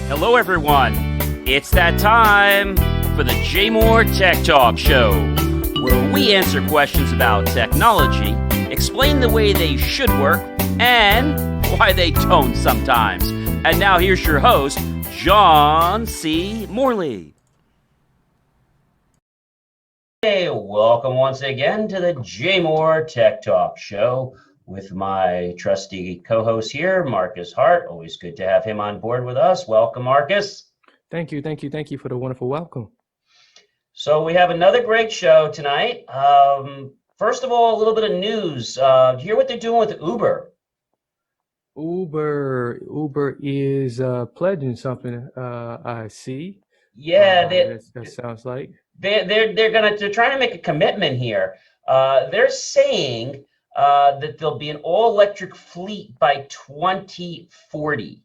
Hello, everyone. It's that time for the JMOR Tech Talk Show, where we answer questions about technology, explain the way they should work, and why they don't sometimes. And now here's your host, John C. Morley. Hey, welcome once again to the JMOR Tech Talk Show with my trusty co-host here, Marcus Hart. Always good to have him on board with us. Welcome, Marcus. Thank you for the wonderful welcome. So we have another great show tonight. First of all, a little bit of news. Do you hear what they're doing with Uber? Uber is pledging something. I see. Yeah, that sounds like they're trying to make a commitment here. They're saying that there'll be an all-electric fleet by 2040.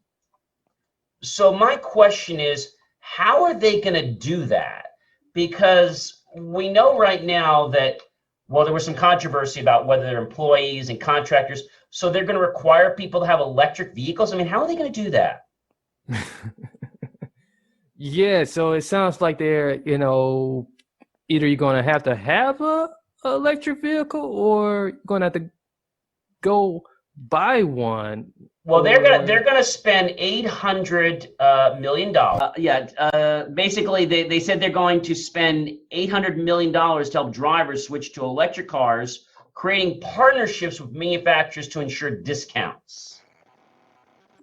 So my question is, how are they going to do that? Because we know right now that, well, there was some controversy about whether they're employees and contractors, so they're going to require people to have electric vehicles. I mean, how are they going to do that? Yeah, so it sounds like they're, either you're going to have a electric vehicle or you're going to have to go buy one. Well, they're gonna spend $800 million. Basically, they said they're going to spend $800 million to help drivers switch to electric cars, creating partnerships with manufacturers to ensure discounts.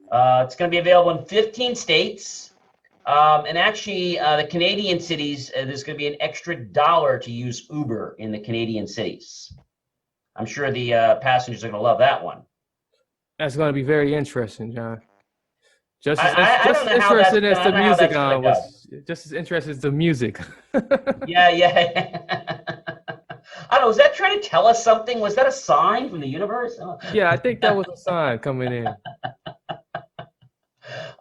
It's going to be available in 15 states, and actually, the Canadian cities, there's going to be an extra $1 to use Uber in the Canadian cities. I'm sure the passengers are going to love that one. That's going to be very interesting, John. Just as interested as the music was. Just as interested as the music. Yeah. I don't know. Was that trying to tell us something? Was that a sign from the universe? Yeah, I think that was a sign coming in.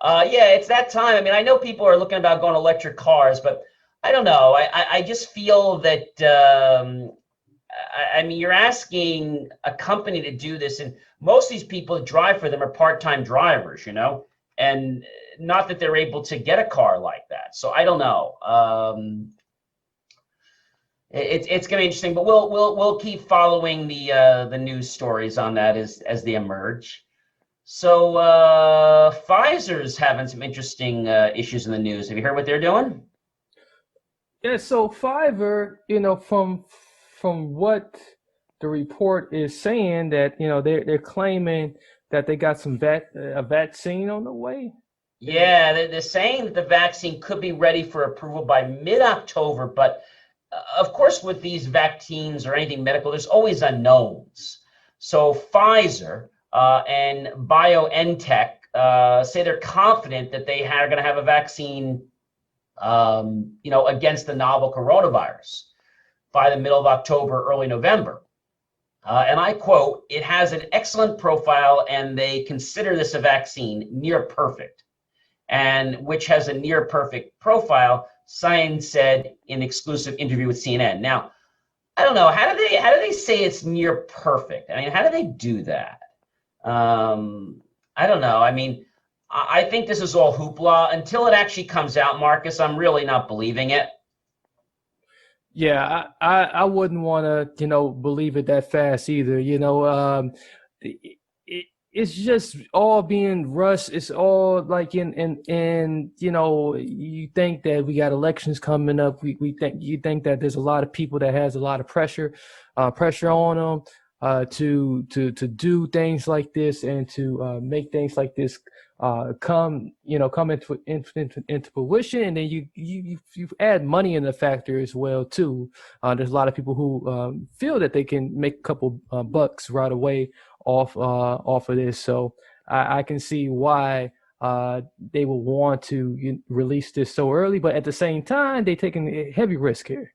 Yeah, it's that time. I mean, I know people are looking about going electric cars, but I don't know. I just feel that. I mean, you're asking a company to do this, and most of these people that drive for them are part-time drivers, and not that they're able to get a car like that. So I don't know. It's going to be interesting, but we'll keep following the news stories on that as they emerge. So Pfizer's having some interesting issues in the news. Have you heard what they're doing? Yeah. So Pfizer, from what the report is saying, that they're claiming that they got a vaccine on the way. Yeah, they're saying that the vaccine could be ready for approval by mid-October, but of course with these vaccines or anything medical, there's always unknowns. So Pfizer and BioNTech say they're confident that they are going to have a vaccine against the novel coronavirus by the middle of October, early November. And I quote, "It has an excellent profile and they consider this a vaccine near perfect." And which has a near perfect profile, Science said in exclusive interview with CNN. Now, I don't know, how do they say it's near perfect? I mean, how do they do that? I don't know. I mean, I think this is all hoopla. Until it actually comes out, Marcus, I'm really not believing it. Yeah, I wouldn't want to, believe it that fast either. It's just all being rushed. It's all like you think that we got elections coming up. You think that there's a lot of people that has a lot of pressure on them to do things like this and to make things like this come into fruition, and then you add money in the factor as well too. There's a lot of people who feel that they can make a couple bucks right away off of this, so I can see why they will want to release this so early, but at the same time they're taking a heavy risk here.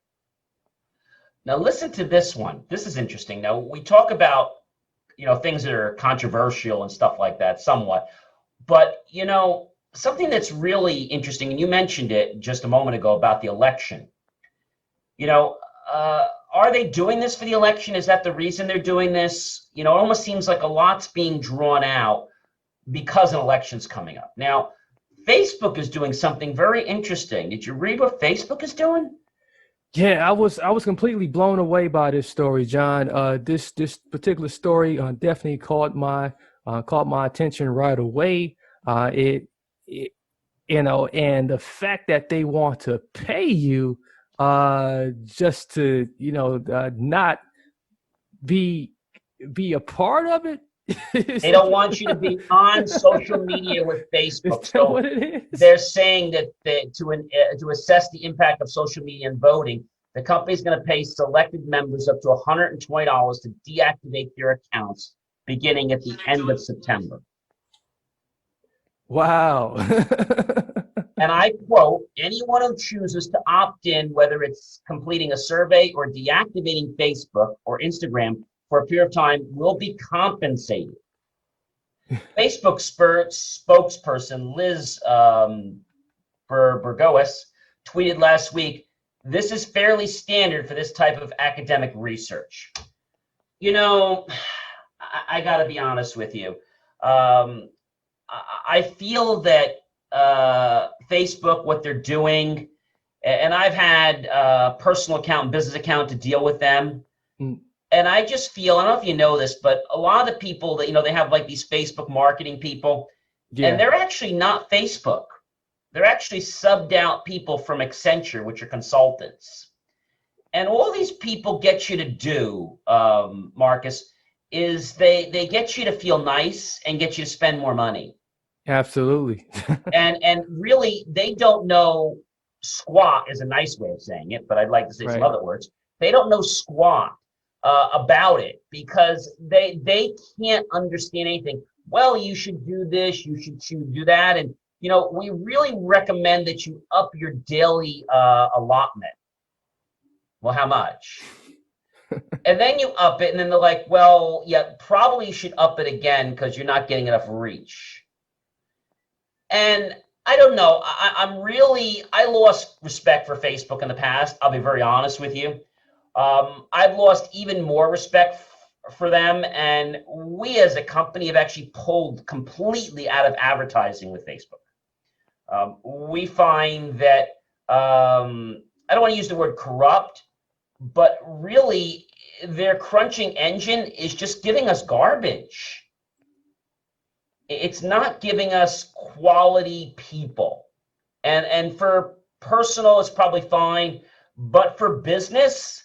Now listen to this one. This is interesting. Now we talk about things that are controversial and stuff like that somewhat. But, something that's really interesting, and you mentioned it just a moment ago about the election. Are they doing this for the election? Is that the reason they're doing this? It almost seems like a lot's being drawn out because an election's coming up. Now, Facebook is doing something very interesting. Did you read what Facebook is doing? Yeah, I was completely blown away by this story, John. This particular story definitely caught my attention right away. It and the fact that they want to pay you just to not be a part of it. They don't want you to be on social media with Is Facebook. that So what it is? they're saying that to assess the impact of social media and voting, the company's going to pay selected members up to $120 to deactivate their accounts beginning at the end of September. Wow. And I quote, anyone who chooses to opt in, whether it's completing a survey or deactivating Facebook or Instagram for a period of time, will be compensated. Facebook spokesperson Liz Bergois tweeted last week, "This is fairly standard for this type of academic research." You know, I got to be honest with you. I feel that Facebook, what they're doing, and I've had a personal account and business account to deal with them. And I just feel, I don't know if you know this, but a lot of the people that, they have like these Facebook marketing people, and they're actually not Facebook. They're actually subbed out people from Accenture, which are consultants. And all these people get you to do, Marcus, is they get you to feel nice and get you to spend more money. Absolutely. and really, they don't know squat is a nice way of saying it, but I'd like to say some other words. They don't know squat about it because they can't understand anything. Well, you should do this, you should do that. And, we really recommend that you up your daily allotment. Well, how much? And then you up it, and then they're like, well, yeah, probably you should up it again because you're not getting enough reach. And I don't know, I lost respect for Facebook in the past. I'll be very honest with you. I've lost even more respect for them. And we as a company have actually pulled completely out of advertising with Facebook. We find that, I don't want to use the word corrupt, but really their crunching engine is just giving us garbage. It's not giving us quality people. And for personal, it's probably fine. But for business,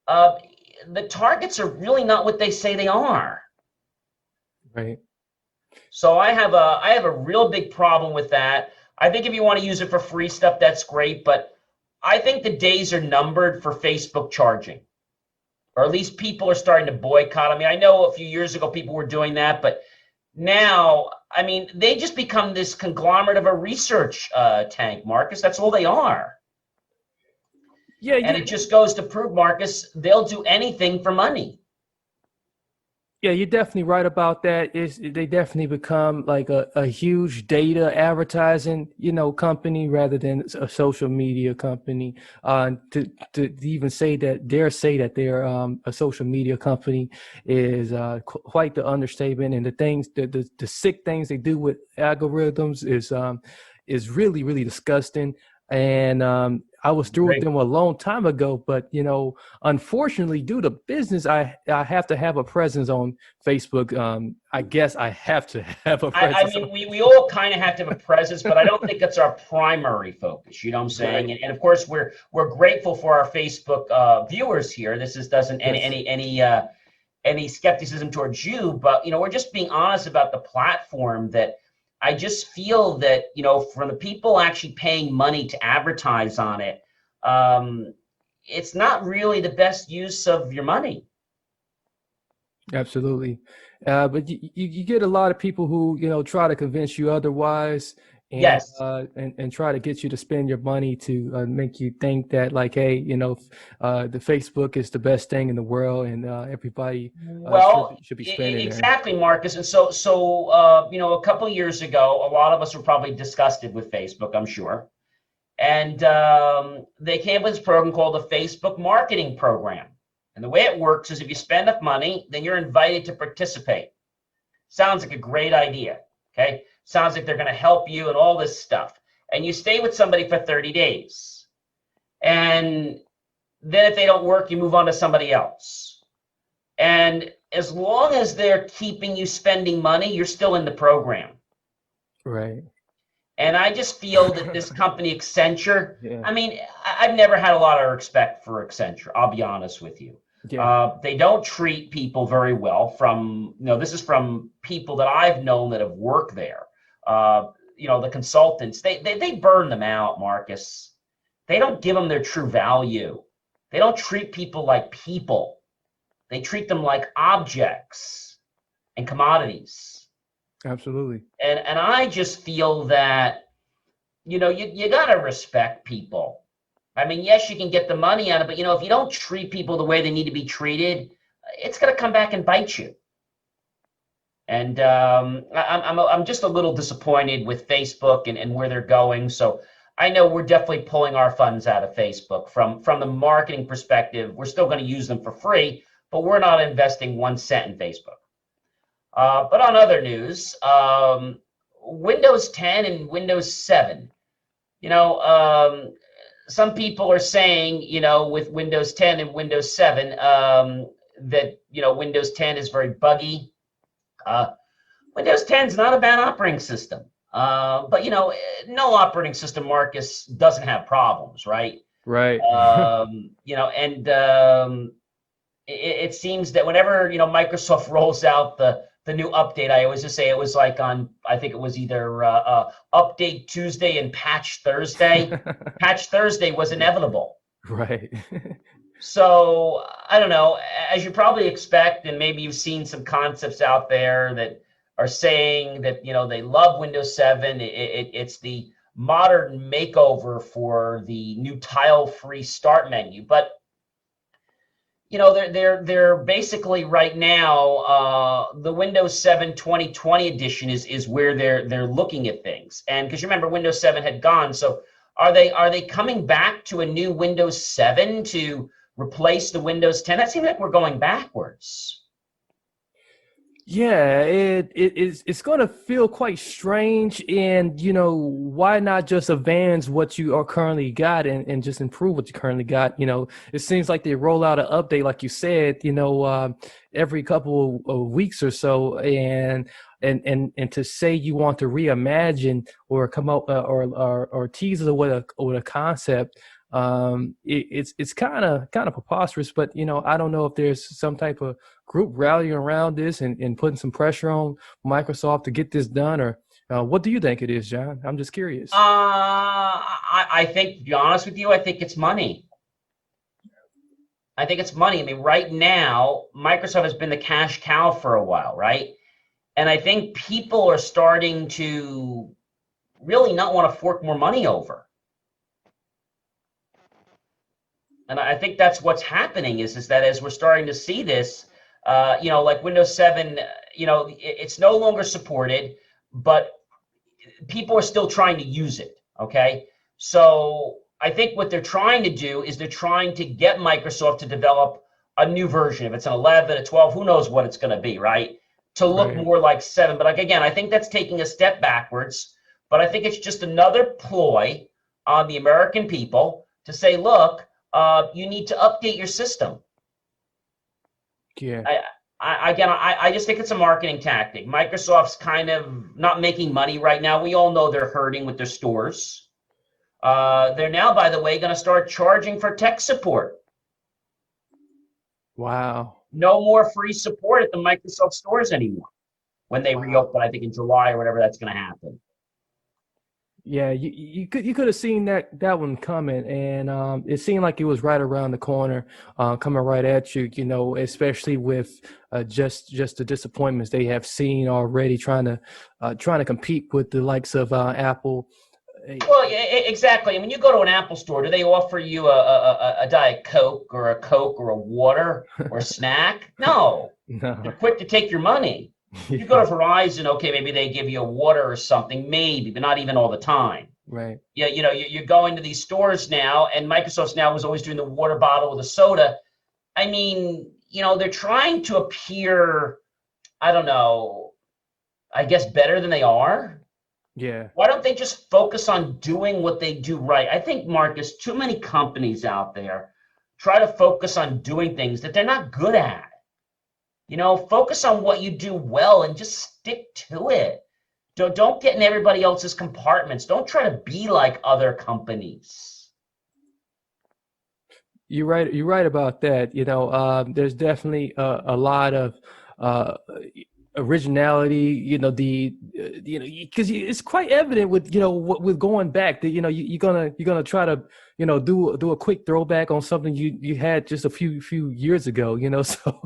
the targets are really not what they say they are. Right. So I have a real big problem with that. I think if you want to use it for free stuff, that's great. But I think the days are numbered for Facebook charging. Or at least people are starting to boycott. I mean, I know a few years ago people were doing that, but now, I mean, they just become this conglomerate of a research tank, Marcus. That's all they are. Yeah. And it just goes to prove, Marcus, they'll do anything for money. Yeah, you're definitely right about that. They definitely become like a huge data advertising, company rather than a social media company. To even say that they're a social media company is quite the understatement. And the things, the sick things they do with algorithms is really, really disgusting. And I was through with them a long time ago, but unfortunately, due to business, I have to have a presence on Facebook. I guess I have to have a presence. I mean, we all kind of have to have a presence, but I don't think it's our primary focus. You know what I'm saying? And of course, we're grateful for our Facebook viewers here. This doesn't any skepticism towards you, but we're just being honest about the platform that. I just feel that, from the people actually paying money to advertise on it, it's not really the best use of your money. Absolutely. But you get a lot of people who, try to convince you otherwise. And, yes. And try to get you to spend your money to make you think that, like, hey, the Facebook is the best thing in the world, and everybody should be spending exactly, there. Marcus. And so a couple of years ago, a lot of us were probably disgusted with Facebook, I'm sure, and they came up with this program called the Facebook Marketing Program. And the way it works is if you spend enough money, then you're invited to participate. Sounds like a great idea. Okay. Sounds like they're going to help you and all this stuff. And you stay with somebody for 30 days. And then if they don't work, you move on to somebody else. And as long as they're keeping you spending money, you're still in the program. Right. And I just feel that this company, Accenture, Yeah. I mean, I've never had a lot of respect for Accenture. I'll be honest with you. Yeah. They don't treat people very well. This is from people that I've known that have worked there. The consultants, they burn them out, Marcus. They don't give them their true value. They don't treat people like people. They treat them like objects and commodities. Absolutely. And I just feel that, you got to respect people. I mean, yes, you can get the money out of it, but, if you don't treat people the way they need to be treated, it's going to come back and bite you. And I'm just a little disappointed with Facebook and where they're going. So I know we're definitely pulling our funds out of Facebook from the marketing perspective. We're still going to use them for free, but we're not investing 1 cent in Facebook. But on other news, Windows 10 and Windows 7, some people are saying, with Windows 10 and Windows 7, that, Windows 10 is very buggy. Windows 10 is not a bad operating system. But, no operating system, Marcus, doesn't have problems, right? Right. It seems that whenever, Microsoft rolls out the new update, I always just say it was like I think it was either update Tuesday and patch Thursday. Patch Thursday was inevitable. Right. So I don't know, as you probably expect, and maybe you've seen some concepts out there that are saying that, they love Windows 7. It's the modern makeover for the new tile-free start menu. But they're basically right now, the Windows 7 2020 edition is where they're looking at things. And because you remember Windows 7 had gone, so are they coming back to a new Windows 7 to replace the Windows 10? That seems like we're going backwards. Yeah, it's going to feel quite strange, and why not just advance what you are currently got and just improve what you currently got? It seems like they roll out an update, like you said, every couple of weeks or so, and to say you want to reimagine or come up or tease us with a concept. It's kind of preposterous, but I don't know if there's some type of group rallying around this and putting some pressure on Microsoft to get this done, or what do you think it is, John? I'm just curious. I think, to be honest with you, I think it's money. I mean, right now, Microsoft has been the cash cow for a while, right? And I think people are starting to really not want to fork more money over. And I think that's what's happening is that as we're starting to see this, like Windows 7, it's no longer supported, but people are still trying to use it, okay? So I think what they're trying to do is they're trying to get Microsoft to develop a new version. If it's an 11, a 12, who knows what it's going to be, right? To look more like 7. But again, I think that's taking a step backwards. But I think it's just another ploy on the American people to say, look, you need to update your system. Yeah. I just think it's a marketing tactic. Microsoft's kind of not making money right now. We all know they're hurting with their stores. They're now, by the way, going to start charging for tech support. Wow. No more free support at the Microsoft stores anymore when they reopen, I think in July or whatever that's going to happen. Yeah, you could have seen that one coming, and it seemed like it was right around the corner, coming right at you. Especially with just the disappointments they have seen already, trying to compete with the likes of Apple. Well, yeah, exactly. I mean, you go to an Apple store, do they offer you a Diet Coke or a Coke or a water or a snack? No. No. They're quick to take your money. You go to Verizon, okay, maybe they give you a water or something, maybe, but not even all the time. Right. Yeah, you're going to these stores now, and Microsoft's now was always doing the water bottle with a soda. I mean, they're trying to appear, I don't know, I guess better than they are. Yeah. Why don't they just focus on doing what they do right? I think, Marcus, too many companies out there try to focus on doing things that they're not good at. Focus on what you do well and just stick to it. Don't get in everybody else's compartments. Don't try to be like other companies. You're right. You're right about that. There's definitely a lot of originality. Because it's quite evident with with going back that you're gonna try to do a quick throwback on something you had just a few years ago. So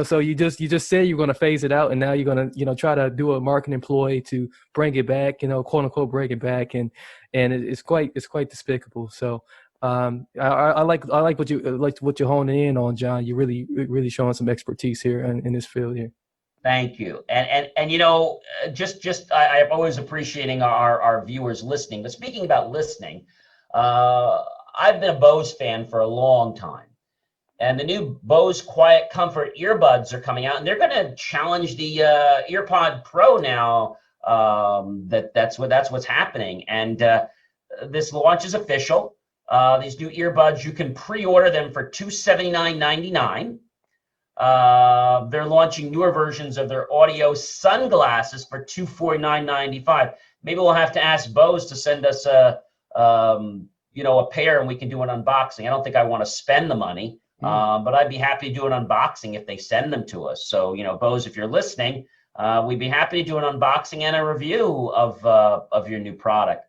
so you just say you're gonna phase it out, and now you're gonna try to do a marketing ploy to bring it back. Quote unquote bring it back, and it's quite despicable. So. I like what you're honing in on, John. You're really showing some expertise here in this field here. Thank you. And I'm always appreciating our viewers listening. But speaking about listening, I've been a Bose fan for a long time. And the new Bose Quiet Comfort earbuds are coming out, and they're going to challenge the EarPod Pro now. That's what's happening. And this launch is official. These new earbuds, you can pre-order them for $279.99. They're launching newer versions of their audio sunglasses for $249.95. Maybe we'll have to ask Bose to send us a pair, and we can do an unboxing. I don't think I want to spend the money, but I'd be happy to do an unboxing if they send them to us. So, Bose, if you're listening, we'd be happy to do an unboxing and a review of your new product.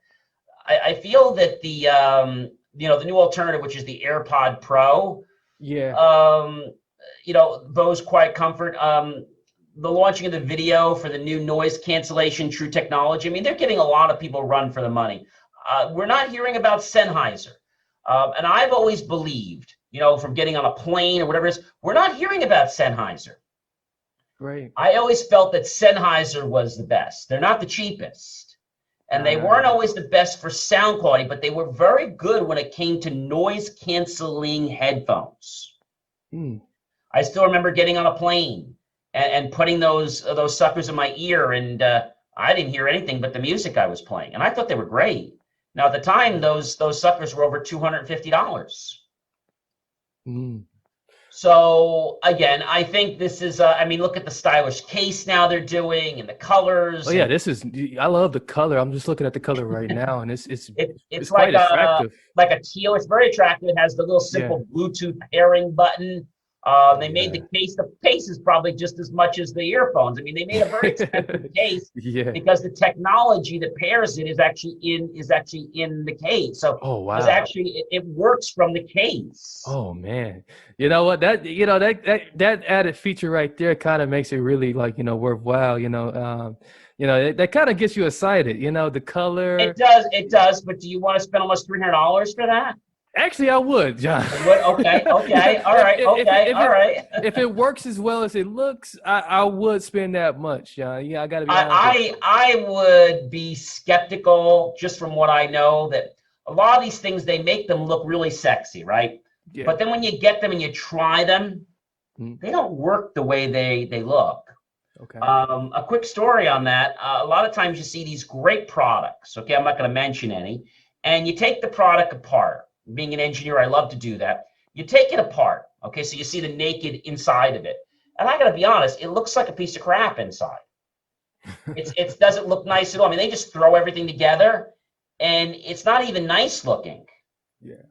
I feel that the new alternative, which is the AirPod Pro, Bose Quiet Comfort, the launching of the video for the new noise cancellation True Technology. I mean, they're getting a lot of people run for the money. We're not hearing about Sennheiser. And I've always believed, from getting on a plane or whatever it is, we're not hearing about Sennheiser. Right. I always felt that Sennheiser was the best. They're not the cheapest. And they weren't always the best for sound quality, but they were very good when it came to noise canceling headphones. I still remember getting on a plane and putting those suckers in my ear, and I didn't hear anything but the music I was playing, and I thought they were great. Now at the time, those suckers were over $250. So again, I think this is. Look at the stylish case now they're doing, and the colors. Oh yeah, I love the color. I'm just looking at the color right now, and it's like quite attractive. Like a teal. It's very attractive. It has the little simple Bluetooth pairing button. They made the case. The case is probably just as much as the earphones. I mean, they made a very expensive case because the technology that pairs it is actually in the case. So it works from the case. Oh man, you know what? That added feature right there kind of makes it really worthwhile. That kind of gets you excited. The color. It does. But do you want to spend almost $300 for that? Actually, I would, John. Okay, all right, all right. If it works as well as it looks, I would spend that much, John. Yeah, I got to be honest. I would be skeptical just from what I know that a lot of these things, they make them look really sexy, right? Yeah. But then when you get them and you try them, they don't work the way they look. Okay. A quick story on that. A lot of times you see these great products. Okay, I'm not going to mention any, and you take the product apart. Being an engineer, I love to do that. You take it apart, okay? So you see the naked inside of it. And I got to be honest, it looks like a piece of crap inside. It doesn't look nice at all. I mean, they just throw everything together, and it's not even nice looking. Yeah.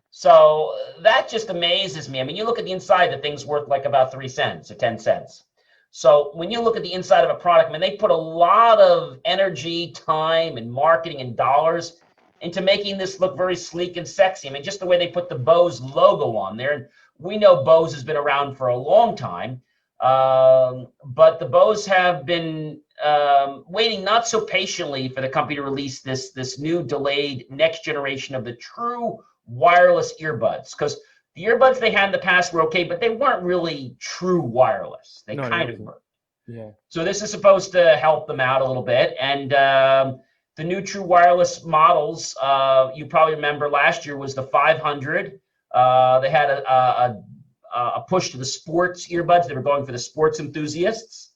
So that just amazes me. I mean, you look at the inside, the thing's worth like about 3 cents or 10 cents. So when you look at the inside of a product, I mean, they put a lot of energy, time, and marketing and dollars into making this look very sleek and sexy. I mean, just the way they put the Bose logo on there. And we know Bose has been around for a long time, but the Bose have been waiting not so patiently for the company to release this new delayed next generation of the true wireless earbuds. Because the earbuds they had in the past were okay, but they weren't really true wireless. They kind of were. Yeah. So this is supposed to help them out a little bit. And the new true wireless models, you probably remember last year was the 500. They had a push to the sports earbuds. They were going for the sports enthusiasts.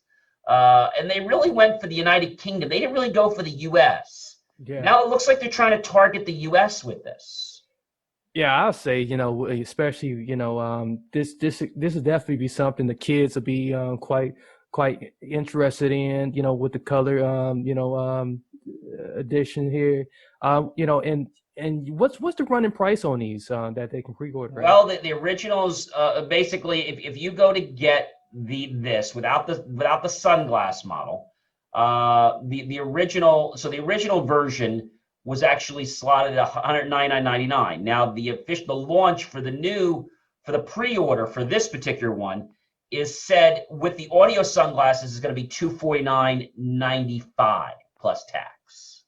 and they really went for the United Kingdom. They didn't really go for the U.S. Yeah. Now it looks like they're trying to target the U.S. with this. Yeah, I'll say, especially, this will definitely be something the kids will be quite interested in, with the color edition here. And what's the running price on these that they can pre-order at? Well, the originals, basically, if you go to get this without the sunglass model, the original version was actually slotted at $199.99. Now the launch for the pre-order for this particular one is said with the audio sunglasses is going to be $249.95 plus tax.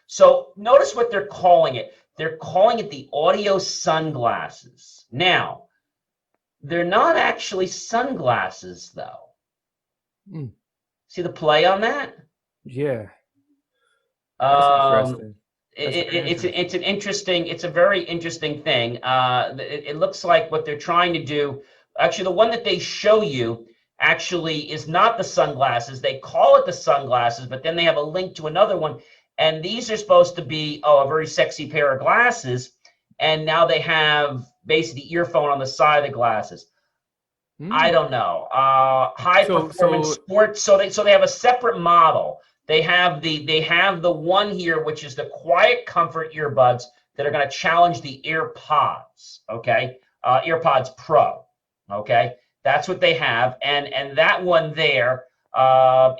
So notice what they're calling it. They're calling it the audio sunglasses. Now, they're not actually sunglasses though. See the play on that? Yeah. That's interesting. It's a very interesting thing. It looks like what they're trying to do, actually the one that they show you actually is not the sunglasses. They call it the sunglasses, but then they have a link to another one. And these are supposed to be, a very sexy pair of glasses. And now they have basically the earphone on the side of the glasses. I don't know. High performance sports. So they have a separate model. They have the one here, which is the Quiet Comfort earbuds that are going to challenge the AirPods. Okay, AirPods Pro. Okay, that's what they have, and that one there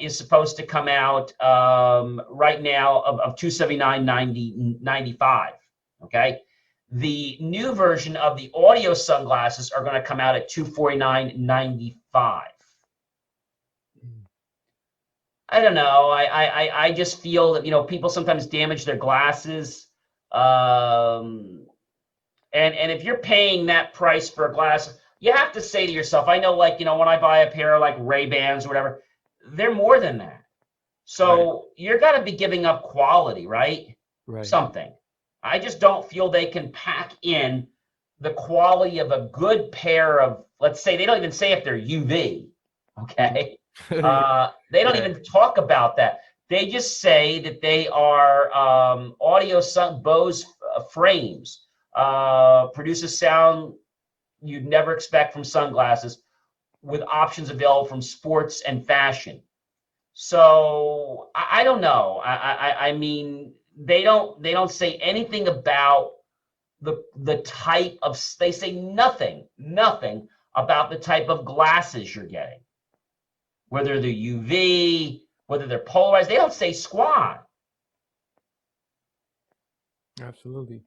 is supposed to come out right now of $279.95. Okay, the new version of the audio sunglasses are going to come out at $249.95. I don't know. I just feel that, people sometimes damage their glasses. And if you're paying that price for a glass, you have to say to yourself, I know, when I buy a pair of Ray-Bans or whatever, they're more than that. So you're got to be giving up quality, right? Something. I just don't feel they can pack in the quality of a good pair of, let's say, they don't even say if they're UV. Okay. They don't even talk about that. They just say that they are Bose frames, produce a sound you'd never expect from sunglasses, with options available from sports and fashion. So I don't know. I mean, they don't say anything about the type of. They say nothing about the type of glasses you're getting. Whether they're UV, whether they're polarized, they don't say squat. Absolutely.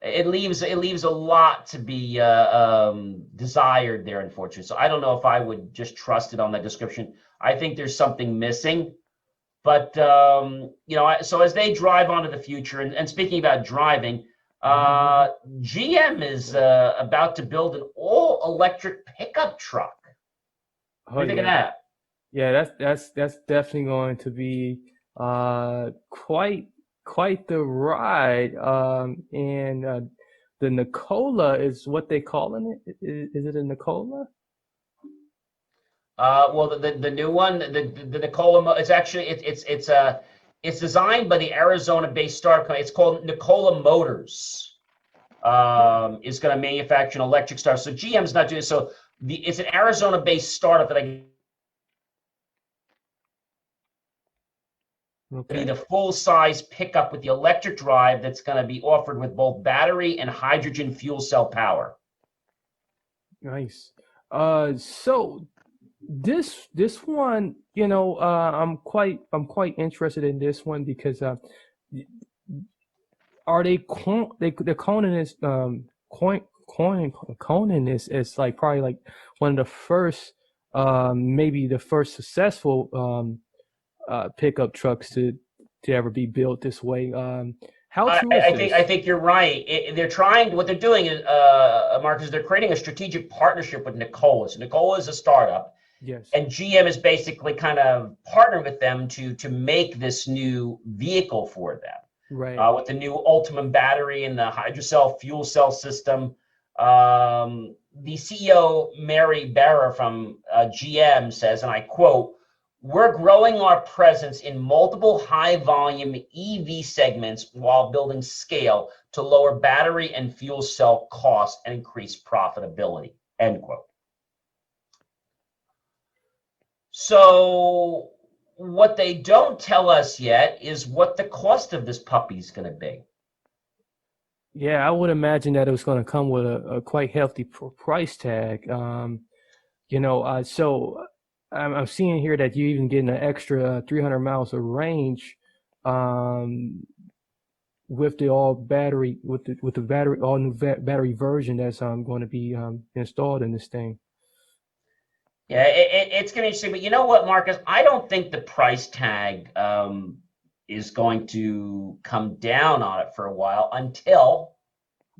It leaves a lot to be desired there, unfortunately. So I don't know if I would just trust it on that description. I think there's something missing. But so as they drive on to the future, and speaking about driving, GM is about to build an all-electric pickup truck. What do you think of that? Yeah, that's definitely going to be quite the ride. And the Nicola is what they calling it. Is it a Nicola? Well, the new one, the Nicola, it's actually it's designed by the Arizona-based startup company. It's called Nicola Motors. Is going to manufacture an electric startup. So GM's not doing it. So it's an Arizona-based startup that be the full-size pickup with the electric drive that's going to be offered with both battery and hydrogen fuel cell power. Nice. So this one, I'm quite interested in this one because are they're calling this Conan is like probably like one of the first, maybe the first successful pickup trucks to ever be built this way. How true is this? I think you're right. What they're doing is, Mark, is they're creating a strategic partnership with Nicola. So Nicola is a startup. Yes. And GM is basically kind of partnered with them to make this new vehicle for them. Right. With the new Ultimum battery and the hydrocell fuel cell system. the CEO, Mary Barra from GM, says, and I quote, "We're growing our presence in multiple high-volume EV segments while building scale to lower battery and fuel cell costs and increase profitability," end quote. So what they don't tell us yet is what the cost of this puppy is going to be. Yeah, I would imagine that it was going to come with a quite hefty price tag. So I'm seeing here that you even getting an extra 300 miles of range with the all battery with the battery all new battery version that's going to be installed in this thing. Yeah, it's going to be interesting. But you know what, Marcus? I don't think the price tag is going to come down on it for a while until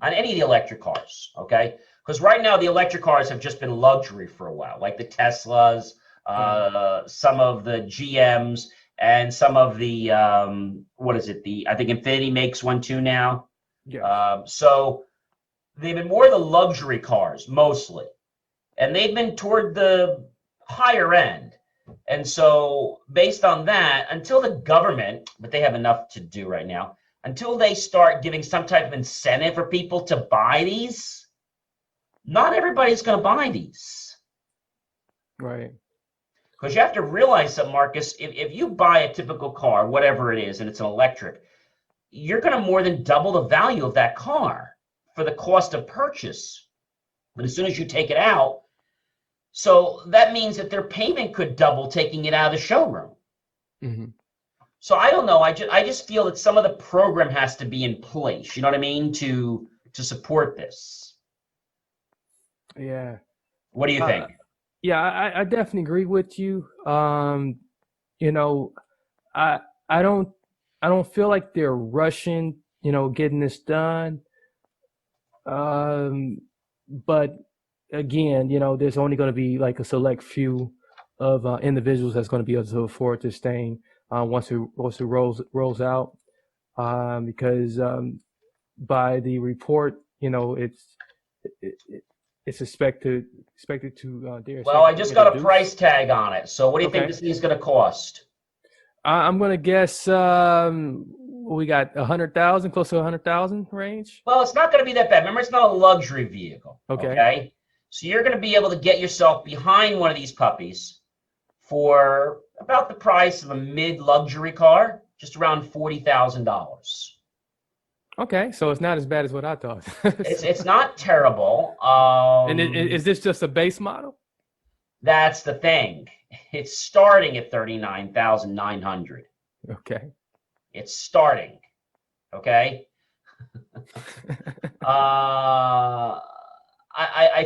on any of the electric cars, okay? Because right now the electric cars have just been luxury for a while, like the Teslas, some of the GMs, and some of the I think Infiniti makes one too now. Yeah. So they've been more the luxury cars mostly, and they've been toward the higher end. And so based on that, until the government, but they have enough to do right now, until they start giving some type of incentive for people to buy these, not everybody's going to buy these. Right. Because you have to realize that, Marcus, if you buy a typical car, whatever it is, and it's an electric, you're going to more than double the value of that car for the cost of purchase. But as soon as you take it out, so that means that their payment could double taking it out of the showroom. Mm-hmm. So I don't know. I just feel that some of the program has to be in place. You know what I mean? To support this. Yeah. What do you think? Yeah, I definitely agree with you. I don't feel like they're rushing, getting this done. But again, there's only going to be like a select few of individuals that's going to be able to afford this thing once it rolls out. Because by the report, it's expected to. Well, I just got a price tag on it. So what do you think this thing is going to cost? I'm going to guess we got 100,000, close to 100,000 range. Well, it's not going to be that bad. Remember, it's not a luxury vehicle. Okay. So you're going to be able to get yourself behind one of these puppies for about the price of a mid-luxury car, just around $40,000. Okay, so it's not as bad as what I thought. It's not terrible. And is this just a base model? That's the thing. It's starting at $39,900. Okay. It's starting. Okay. I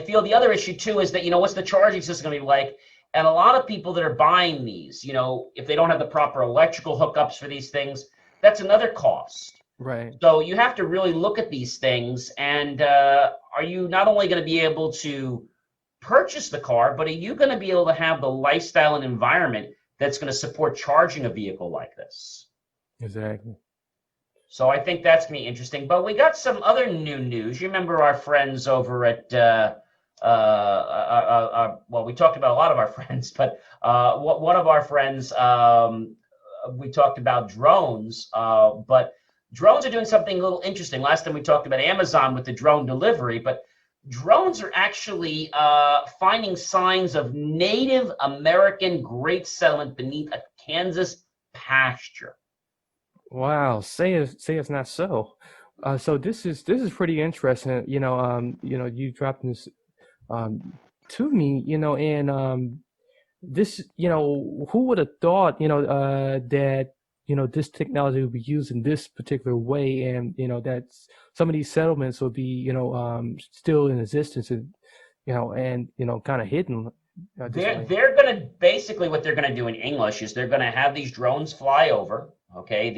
feel the other issue too is that, what's the charging system going to be like? And a lot of people that are buying these, if they don't have the proper electrical hookups for these things, that's another cost. Right. So you have to really look at these things. And are you not only going to be able to purchase the car, but are you going to be able to have the lifestyle and environment that's going to support charging a vehicle like this? Exactly. So I think that's going to be interesting. But we got some other new news. You remember our friends over at, well, we talked about a lot of our friends, but one of our friends, we talked about drones, but drones are doing something a little interesting. Last time we talked about Amazon with the drone delivery, but drones are actually finding signs of Native American great settlement beneath a Kansas pasture. Wow, say it's not so. So this is pretty interesting. You dropped this to me. And this, who would have thought, that this technology would be used in this particular way, and that some of these settlements will be still in existence, and kind of hidden. They're going to basically, what they're going to do in English is they're going to have these drones fly over. Okay,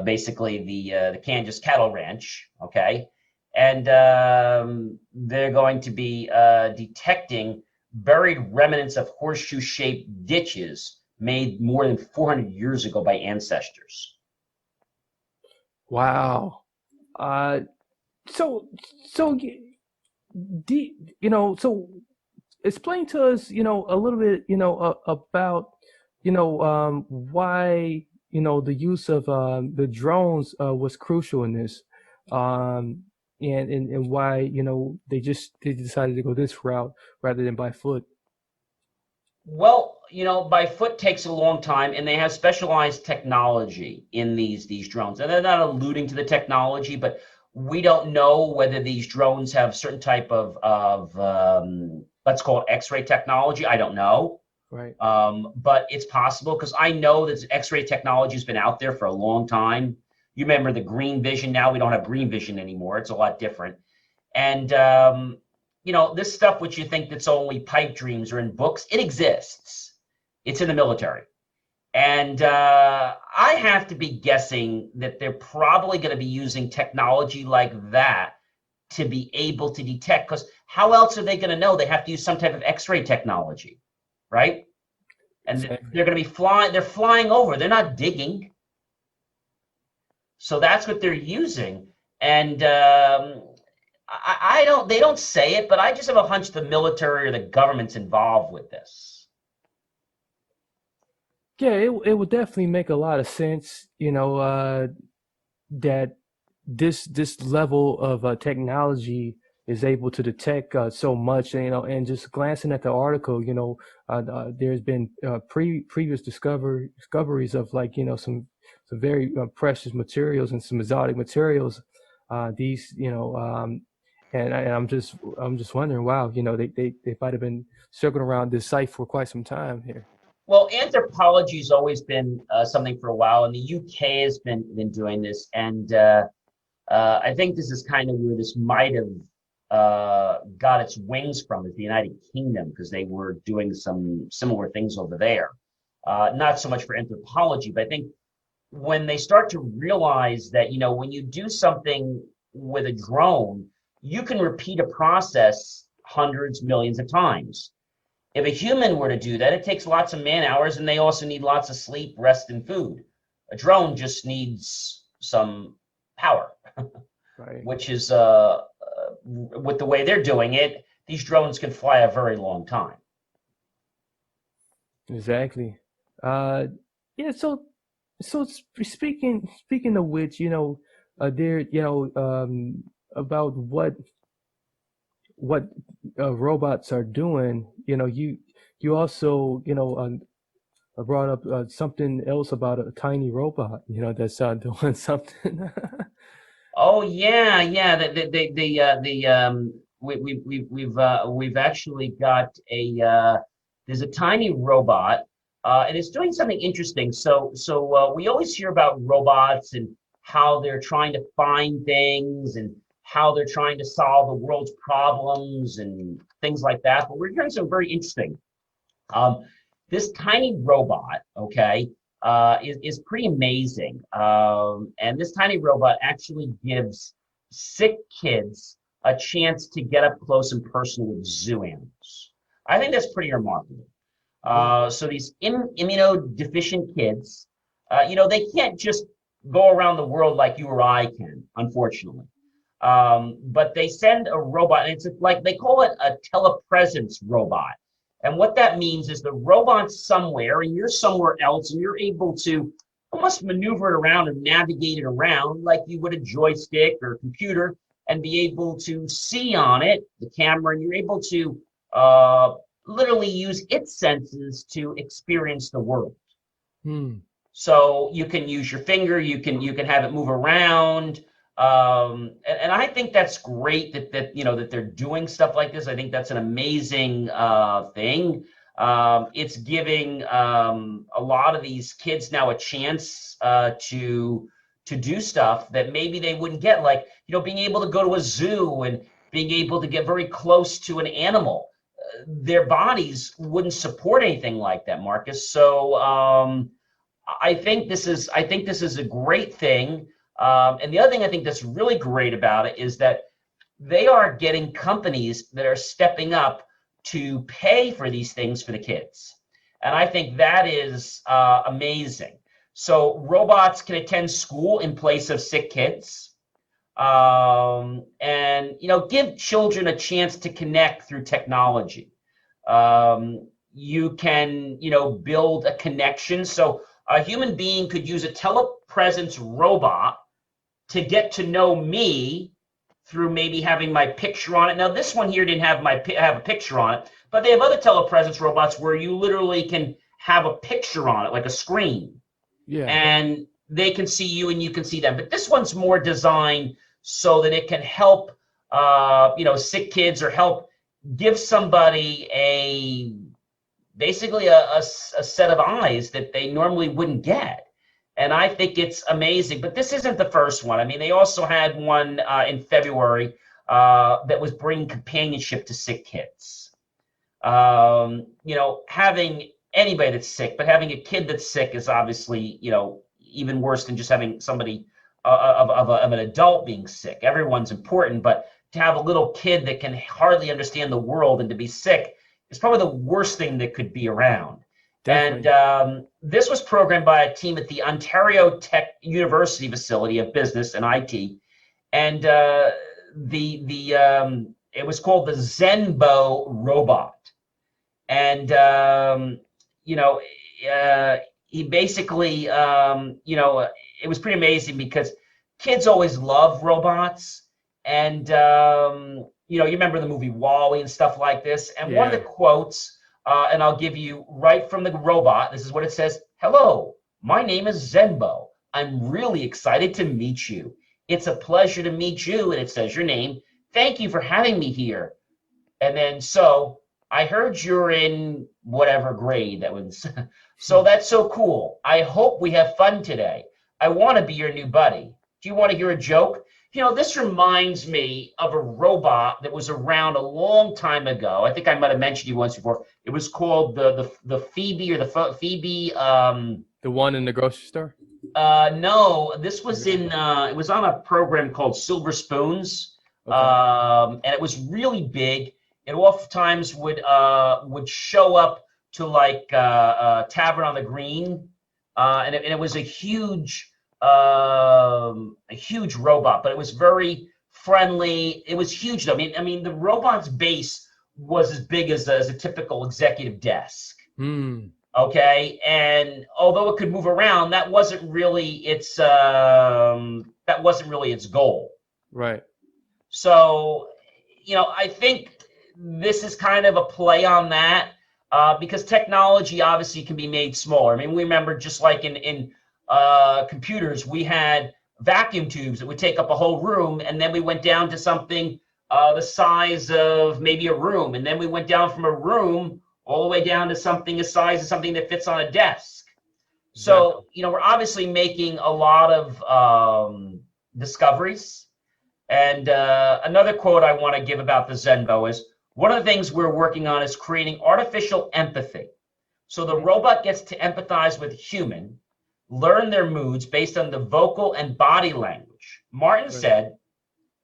basically the Kansas cattle ranch. Okay, and they're going to be detecting buried remnants of horseshoe-shaped ditches made more than 400 years ago by ancestors. Wow. So so explain to us, a little bit, about, why, the use of the drones was crucial in this, and why, they decided to go this route rather than by foot. Well, by foot takes a long time, and they have specialized technology in these drones. And they're not alluding to the technology, but we don't know whether these drones have certain type of let's call it X-ray technology. I don't know. Right. But it's possible, because I know that X-ray technology has been out there for a long time. You remember the green vision. Now we don't have green vision anymore. It's a lot different. And this stuff which you think that's only pipe dreams or in books, it exists. It's in the military. And I have to be guessing that they're probably going to be using technology like that to be able to detect, because how else are they going to know? They have to use some type of X-ray technology, right? And they're going to be flying. They're flying over. They're not digging. So that's what they're using. And I don't, they don't say it, but I just have a hunch the military or the government's involved with this. Yeah, it would definitely make a lot of sense, that this level of technology is able to detect so much, and just glancing at the article, there's been previous discoveries of, like, some very precious materials and some exotic materials. These, and I'm just wondering, wow, they might have been circling around this site for quite some time here. Well, anthropology's always been something for a while, and the UK has been doing this, and I think this is kind of where this might have got its wings from, is the United Kingdom, because they were doing some similar things over there. Not so much for anthropology, but I think when they start to realize that, when you do something with a drone, you can repeat a process hundreds, millions of times. If a human were to do that, it takes lots of man hours, and they also need lots of sleep, rest, and food. A drone just needs some power, Right. Which is, with the way they're doing it, these drones can fly a very long time. Exactly. Yeah. So speaking of which, there, about what robots are doing. You also, brought up something else about a tiny robot, that's doing something. Oh yeah, yeah. We've actually got there's a tiny robot, and it's doing something interesting. So we always hear about robots and how they're trying to find things and how they're trying to solve the world's problems and things like that. But we're hearing something very interesting. This tiny robot, okay, is pretty amazing. And this tiny robot actually gives sick kids a chance to get up close and personal with zoo animals. I think that's pretty remarkable. So these immunodeficient kids, they can't just go around the world like you or I can, unfortunately. But they send a robot, and it's like, they call it a telepresence robot. And what that means is the robot's somewhere and you're somewhere else, and you're able to almost maneuver it around and navigate it around like you would a joystick or a computer, and be able to see on it, the camera, and you're able to literally use its senses to experience the world. So you can use your finger, you can have it move around. And I think that's great that that they're doing stuff like this. I think that's an amazing thing. It's giving a lot of these kids now a chance to do stuff that maybe they wouldn't get, like being able to go to a zoo and being able to get very close to an animal. Their bodies wouldn't support anything like that, Marcus. So I think this is a great thing. And the other thing I think that's really great about it is that they are getting companies that are stepping up to pay for these things for the kids. And I think that is amazing. So robots can attend school in place of sick kids. and give children a chance to connect through technology. You can build a connection. So a human being could use a telepresence robot to get to know me through maybe having my picture on it. Now, this one here didn't have have a picture on it, but they have other telepresence robots where you literally can have a picture on it, like a screen. Yeah. And they can see you and you can see them. But this one's more designed so that it can help, sick kids, or help give somebody basically a set of eyes that they normally wouldn't get. And I think it's amazing. But this isn't the first one. I mean, they also had one in February that was bringing companionship to sick kids. Having anybody that's sick, but having a kid that's sick is obviously, even worse than just having somebody of an adult being sick. Everyone's important, but to have a little kid that can hardly understand the world and to be sick is probably the worst thing that could be around. Definitely. And this was programmed by a team at the Ontario Tech University facility of business and IT, and it was called the Zenbo robot. And he basically it was pretty amazing because kids always love robots, and you remember the movie WALL-E and stuff like this. And one of the quotes. And I'll give you right from the robot. This is what it says. "Hello, my name is Zenbo. I'm really excited to meet you. It's a pleasure to meet you." And it says your name. "Thank you for having me here." And then, "So I heard you're in whatever grade that was." "So that's so cool. I hope we have fun today. I want to be your new buddy. Do you want to hear a joke?" This reminds me of a robot that was around a long time ago. I think I might have mentioned you once before. It was called the Phoebe, or the Phoebe. The one in the grocery store? No, this was it was on a program called Silver Spoons. Okay. And it was really big. It oftentimes would show up to like Tavern on the Green, and it was a huge robot, but it was very friendly. It was huge though. I mean, the robot's base was as big as a typical executive desk. Okay, and although it could move around, that wasn't really its goal. Right. So, I think this is kind of a play on that, because technology obviously can be made smaller. I mean, we remember just like in computers, we had vacuum tubes that would take up a whole room, and then we went down to something the size of maybe a room, and then we went down from a room all the way down to something the size of something that fits on a desk. So, we're obviously making a lot of discoveries. And another quote I want to give about the Zenbo is, "One of the things we're working on is creating artificial empathy. So the robot gets to empathize with human, learn their moods based on the vocal and body language." Martin said,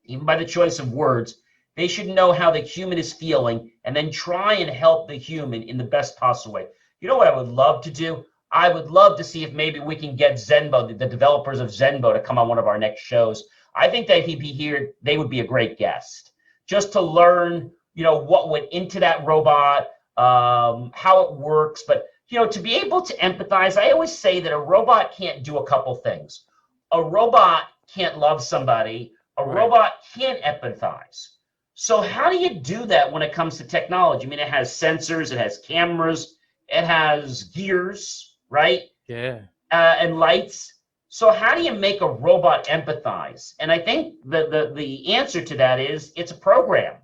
even by the choice of words, they should know how the human is feeling and then try and help the human in the best possible way. You know what I would love to do? I would love to see if maybe we can get Zenbo, the developers of Zenbo, to come on one of our next shows. I think that if he'd be here, they would be a great guest, just to learn, what went into that robot, how it works. But to be able to empathize, I always say that a robot can't do a couple things. A robot can't love somebody. A robot can't empathize. So how do you do that when it comes to technology? I mean, it has sensors, it has cameras, it has gears, right? Yeah. And lights. So how do you make a robot empathize? And I think the answer to that is it's a program.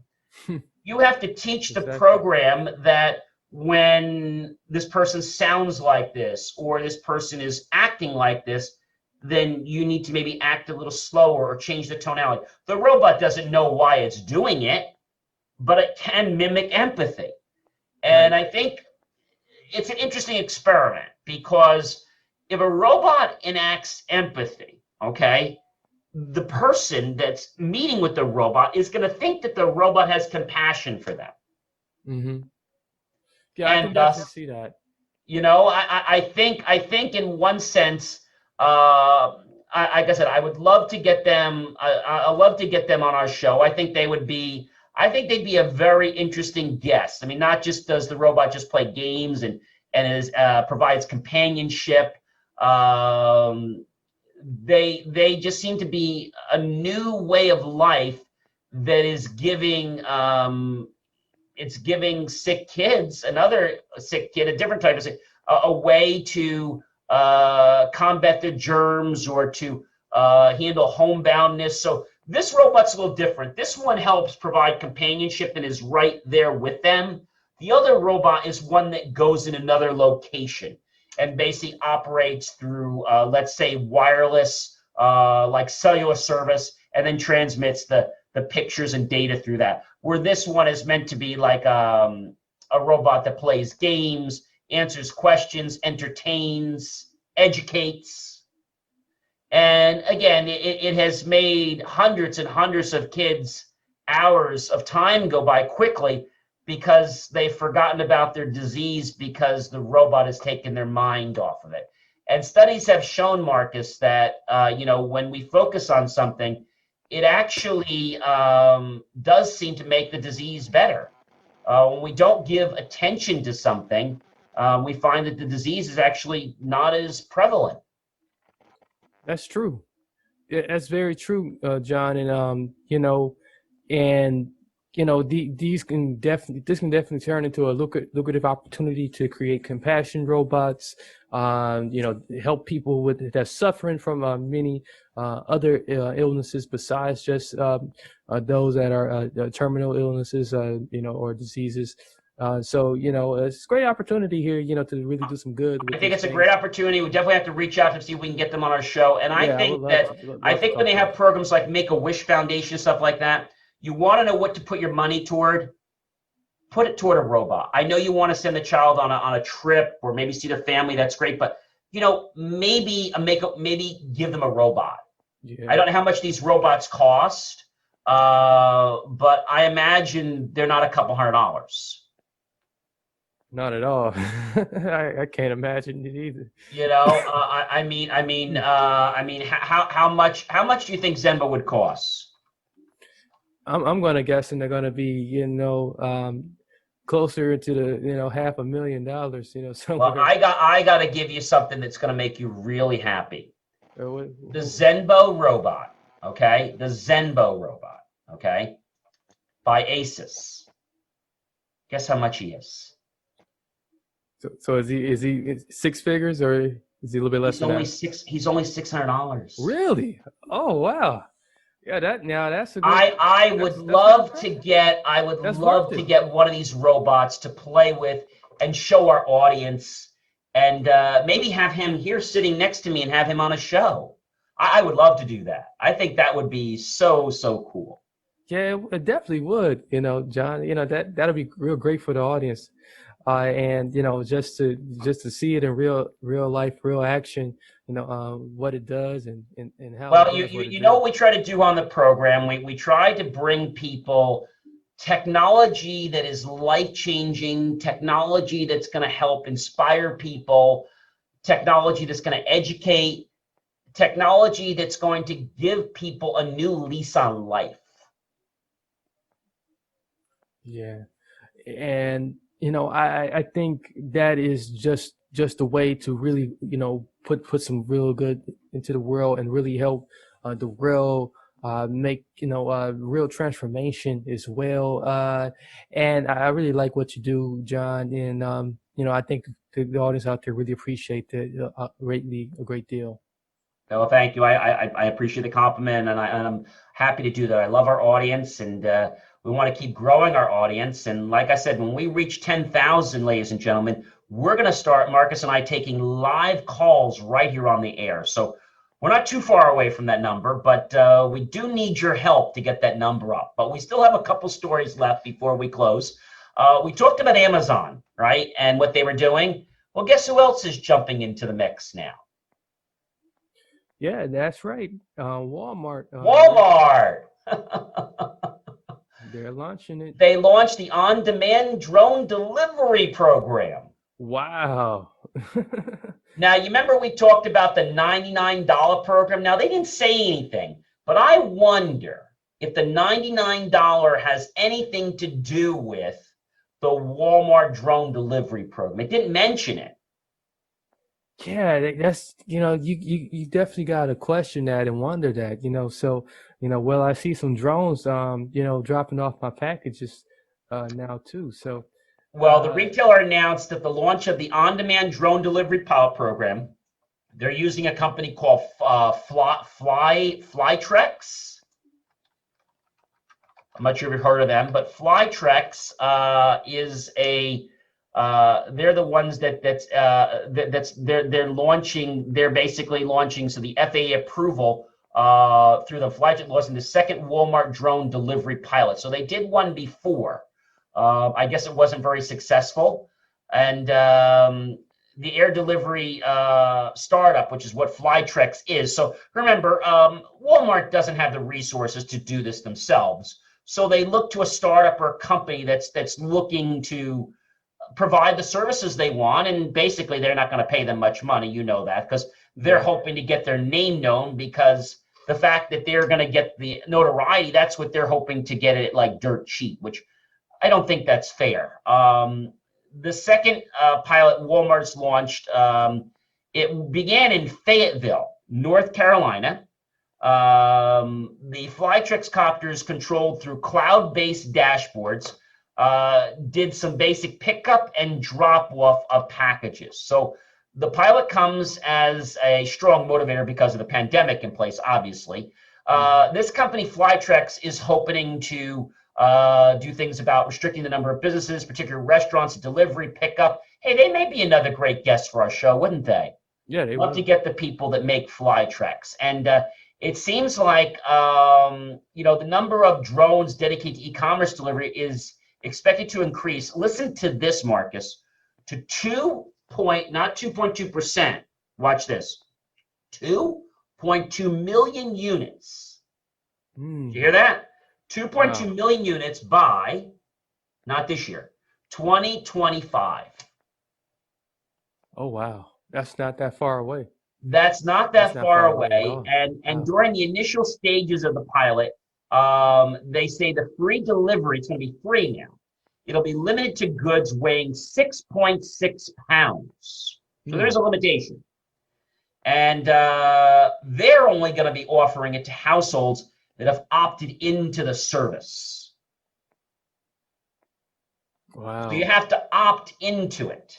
You have to teach the program that when this person sounds like this, or this person is acting like this, then you need to maybe act a little slower or change the tonality. The robot doesn't know why it's doing it, but it can mimic empathy. And I think it's an interesting experiment, because if a robot enacts empathy, okay, the person that's meeting with the robot is going to think that the robot has compassion for them. Mm-hmm. Yeah, I can definitely see that. I think in one sense, like I said, I would love to get them. I love to get them on our show. I think they would be. I think they'd be a very interesting guest. I mean, not just does the robot just play games and provides companionship. They just seem to be a new way of life that is giving it's giving sick kids, another sick kid, a different type of sick, a way to combat their germs or to handle homeboundness. So this robot's a little different. This one helps provide companionship and is right there with them. The other robot is one that goes in another location and basically operates through, let's say, wireless, like cellular service, and then transmits the pictures and data through that. Where this one is meant to be like a robot that plays games, answers questions, entertains, educates. And again, it has made hundreds and hundreds of kids' hours of time go by quickly because they've forgotten about their disease because the robot has taken their mind off of it. And studies have shown, Marcus, that when we focus on something, it actually does seem to make the disease better. When we don't give attention to something, we find that the disease is actually not as prevalent. That's true. Yeah, that's very true, John. And this can definitely turn into a lucrative opportunity to create compassion robots. Help people that's suffering from many other illnesses besides just those that are terminal illnesses, or diseases. So it's a great opportunity here, to really do some good. I think it's a great opportunity. We definitely have to reach out to see if we can get them on our show. And I think when they have programs like Make-A-Wish Foundation and stuff like that, you want to know what to put your money toward. Put it toward a robot. I know you want to send the child on a trip or maybe see their family. That's great, but maybe give them a robot. Yeah. I don't know how much these robots cost, but I imagine they're not a couple $100. Not at all. I can't imagine it either. How much do you think Zenbo would cost? I'm gonna guess they're gonna be closer to the $500,000. Well, I gotta give you something that's gonna make you really happy. The Zenbo robot, okay? The Zenbo robot, okay? By Asus. Guess how much he is? So is he six figures or is he a little bit less than that? He's only $600. Really? Oh wow. Yeah, that's a good, I would love to get one of these robots to play with and show our audience, and maybe have him here sitting next to me and have him on a show. I would love to do that. I think that would be so cool. Yeah, it definitely would. John, that'll be real great for the audience. And just to see it in real life, real action, what it does and how. Well, what we try to do on the program, we try to bring people technology that is life-changing, technology that's going to help inspire people, technology that's going to educate, technology that's going to give people a new lease on life. Yeah, and I think that is just a way to really, put some real good into the world and really help the world make, real transformation as well. And I really like what you do, John. And, I think the audience out there really appreciate that a great deal. Well, thank you. I appreciate the compliment, and I'm happy to do that. I love our audience, and we want to keep growing our audience. And like I said, when we reach 10,000, ladies and gentlemen, we're going to start, Marcus and I, taking live calls right here on the air. So we're not too far away from that number, but we do need your help to get that number up. But we still have a couple stories left before we close. We talked about Amazon, right, and what they were doing. Well, guess who else is jumping into the mix now? Yeah, that's right. Walmart. Walmart. They're launching it. They launched the on-demand drone delivery program. Wow. Now, you remember we talked about the $99 program? Now, they didn't say anything, but I wonder if the $99 has anything to do with the Walmart drone delivery program. It didn't mention it. Yeah, that's, you definitely got to question that and wonder that, so, well, I see some drones, dropping off my packages now too. So, Well, the retailer announced that the launch of the on-demand drone delivery pilot program, they're using a company called Flytrex. I'm not sure if you've heard of them, but Flytrex is a they're the ones they're launching. They're basically launching, so the FAA approval through the Flytrex launching the second Walmart drone delivery pilot. So they did one before. I guess it wasn't very successful, and the air delivery startup, which is what Flytrex is. So remember, Walmart doesn't have the resources to do this themselves. So they look to a startup or a company that's looking to provide the services they want, and basically they're not going to pay them much money, that, because they're hoping to get their name known, because the fact that they're going to get the notoriety, that's what they're hoping to get it like dirt cheap, which I don't think that's fair. The second pilot Walmart's launched, it began in Fayetteville, North Carolina. The Flytrex copters, controlled through cloud-based dashboards, did some basic pickup and drop-off of packages. So the pilot comes as a strong motivator because of the pandemic in place, obviously. This company, Flytrex, is hoping to do things about restricting the number of businesses, particularly restaurants, delivery, pickup. Hey, they may be another great guest for our show, wouldn't they? Yeah, they love would. to get the people that make Flytrex. And it seems like, the number of drones dedicated to e-commerce delivery is expected to increase. Listen to this, Marcus, to not 2.2%. Watch this. 2.2 million units. Did you hear that? 2.2 million units by, not this year, 2025. Oh, wow. That's not that far away. That's not that far away. And during the initial stages of the pilot, they say the free delivery, it's going to be free now. It'll be limited to goods weighing 6.6 pounds. So there's a limitation. And they're only going to be offering it to households that have opted into the service. Wow. So you have to opt into it.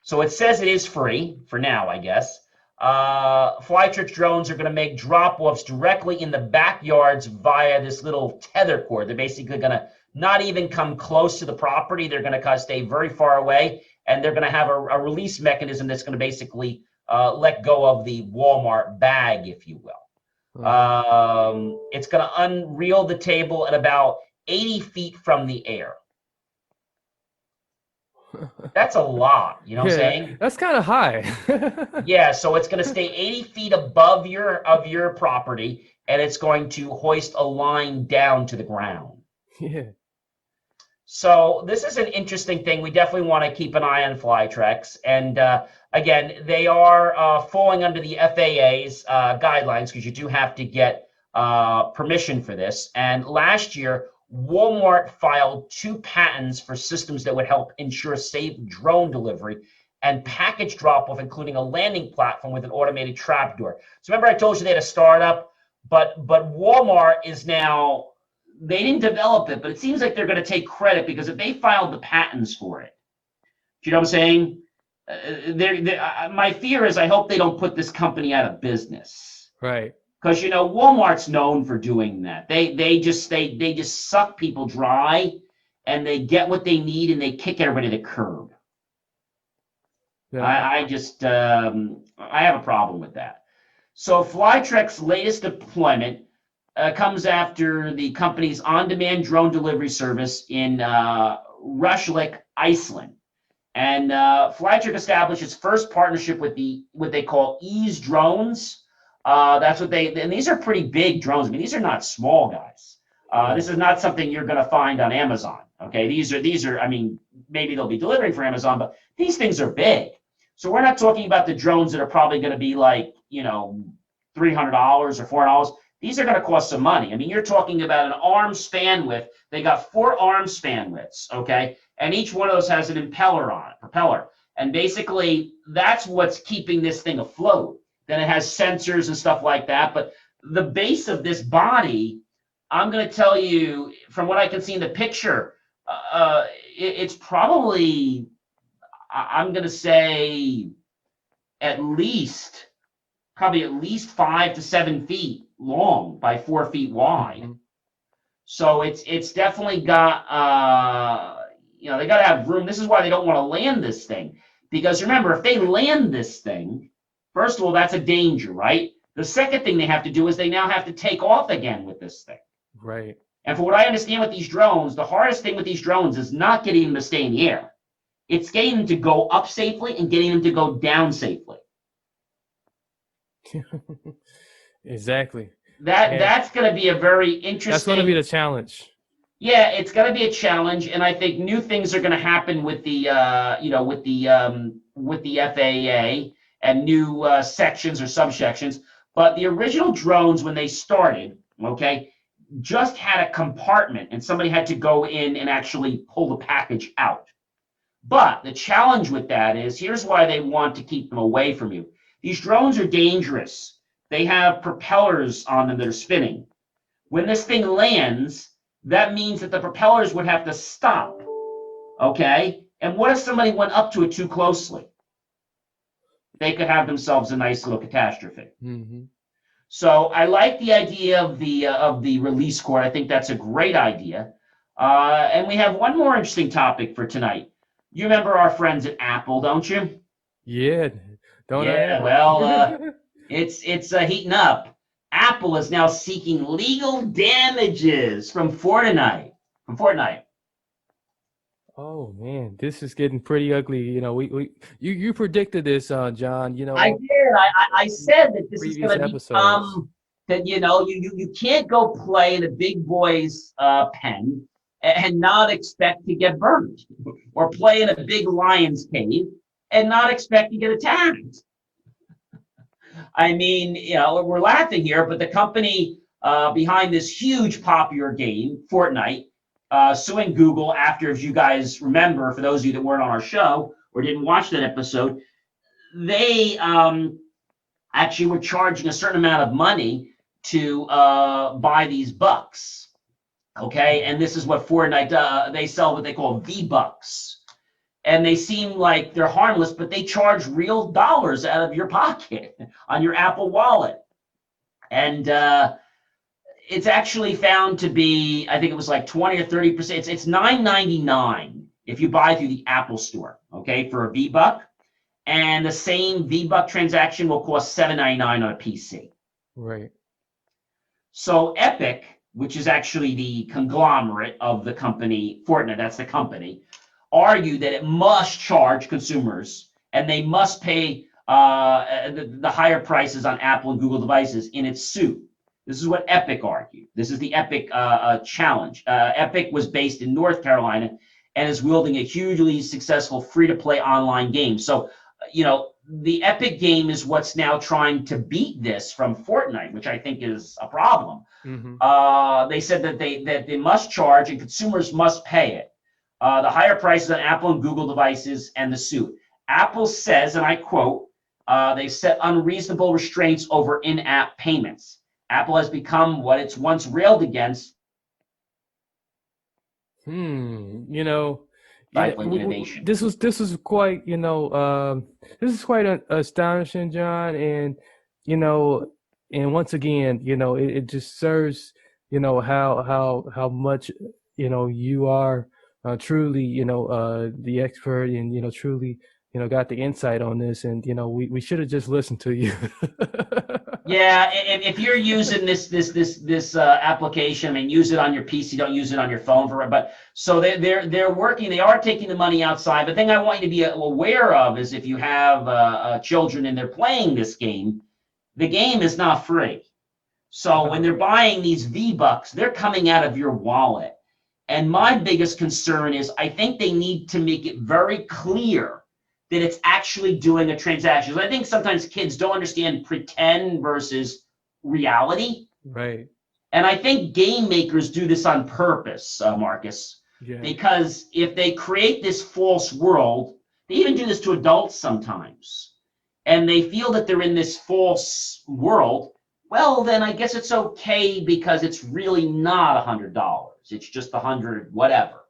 So it says it is free for now, I guess. Flytrex drones are going to make drop-offs directly in the backyards via this little tether cord. They're basically going to not even come close to the property. They're going to stay very far away, and they're going to have a release mechanism that's going to basically let go of the Walmart bag, if you will. It's going to unreel the table at about 80 feet from the air. That's a lot, you know what I'm saying? That's kind of high. Yeah, so it's going to stay 80 feet above your property, and it's going to hoist a line down to the ground. Yeah. So this is an interesting thing. We definitely want to keep an eye on Flytrex. And again, they are falling under the FAA's guidelines, because you do have to get permission for this. And last year, Walmart filed 2 patents for systems that would help ensure safe drone delivery and package drop-off, including a landing platform with an automated trapdoor. So remember I told you they had a startup, but Walmart is now, they didn't develop it, but it seems like they're going to take credit, because if they filed the patents for it, do you know what I'm saying? My fear is I hope they don't put this company out of business. Right. Because Walmart's known for doing that. They just suck people dry, and they get what they need, and they kick everybody to the curb. Yeah. I have a problem with that. So Flytrex's latest deployment comes after the company's on-demand drone delivery service in Rushlick, Iceland. And Flytrex established its first partnership with what they call Ease Drones. That's what and these are pretty big drones. I mean, these are not small guys. This is not something you're going to find on Amazon. Okay, these are. I mean, maybe they'll be delivering for Amazon, but these things are big. So we're not talking about the drones that are probably going to be like, $300 or $400. These are going to cost some money. I mean, you're talking about an arm span width. They got 4 arm span widths, okay? And each one of those has an propeller. And basically, that's what's keeping this thing afloat. Then it has sensors and stuff like that. But the base of this body, I'm going to tell you, from what I can see in the picture, it's probably, I'm going to say, probably at least 5 to 7 feet long by 4 feet wide. Mm-hmm. So it's definitely got, they got to have room. This is why they don't want to land this thing. Because remember, if they land this thing, first of all, that's a danger, right? The second thing they have to do is they now have to take off again with this thing. Right. And for what I understand with these drones, the hardest thing with these drones is not getting them to stay in the air. It's getting them to go up safely and getting them to go down safely. Exactly. That's going to be a very interesting. That's going to be the challenge. Yeah, it's going to be a challenge, and I think new things are going to happen with the with the FAA and new sections or subsections. But the original drones, when they started, okay, just had a compartment, and somebody had to go in and actually pull the package out. But the challenge with that is, here's why they want to keep them away from you. These drones are dangerous. They have propellers on them that are spinning. When this thing lands, that means that the propellers would have to stop, okay? And what if somebody went up to it too closely? They could have themselves a nice little catastrophe. Mm-hmm. So I like the idea of the release cord. I think that's a great idea. And we have one more interesting topic for tonight. You remember our friends at Apple, don't you? Yeah. It's heating up. Apple is now seeking legal damages from Fortnite. Oh man, this is getting pretty ugly. You predicted this, John. I did. I said that this is going to become that. You can't go play in a big boy's pen and not expect to get burned, or play in a big lion's cave and not expect to get attacked. I mean, we're laughing here, but the company behind this huge popular game, Fortnite, suing Google after, if you guys remember, for those of you that weren't on our show or didn't watch that episode, they actually were charging a certain amount of money to buy these bucks. Okay, and this is what Fortnite they sell what they call V-Bucks. And they seem like they're harmless, but they charge real dollars out of your pocket on your Apple Wallet. And it's actually found to be, I think it was like 20 or 30%. It's $9.99 if you buy through the Apple Store, okay, for a V-Buck. And the same V-Buck transaction will cost $7.99 on a PC. Right. So Epic, which is actually the conglomerate of the company, Fortnite, that's the company, argue that it must charge consumers and they must pay the higher prices on Apple and Google devices in its suit. This is what Epic argued. This is the Epic challenge. Epic was based in North Carolina and is wielding a hugely successful free-to-play online game. So, the Epic game is what's now trying to beat this from Fortnite, which I think is a problem. Mm-hmm. They said that they must charge and consumers must pay it. The higher prices on Apple and Google devices and the suit. Apple says, and I quote, they set unreasonable restraints over in-app payments. Apple has become what it's once railed against. Innovation. This was quite, this is quite astonishing, John. And, and once again, it just serves, how much, you are truly, the expert and, truly, got the insight on this. And, we should have just listened to you. Yeah, if you're using this application, I mean, use it on your PC, don't use it on your phone but so they're working, they are taking the money outside. The thing I want you to be aware of is if you have children and they're playing this game, the game is not free. So when they're buying these V-Bucks, they're coming out of your wallet. And my biggest concern is I think they need to make it very clear that it's actually doing a transaction. I think sometimes kids don't understand pretend versus reality. Right. And I think game makers do this on purpose, Marcus, Yeah. because if they create this false world, they even do this to adults sometimes, and they feel that they're in this false world, well, then I guess it's okay because it's really not $100. It's just 100 whatever.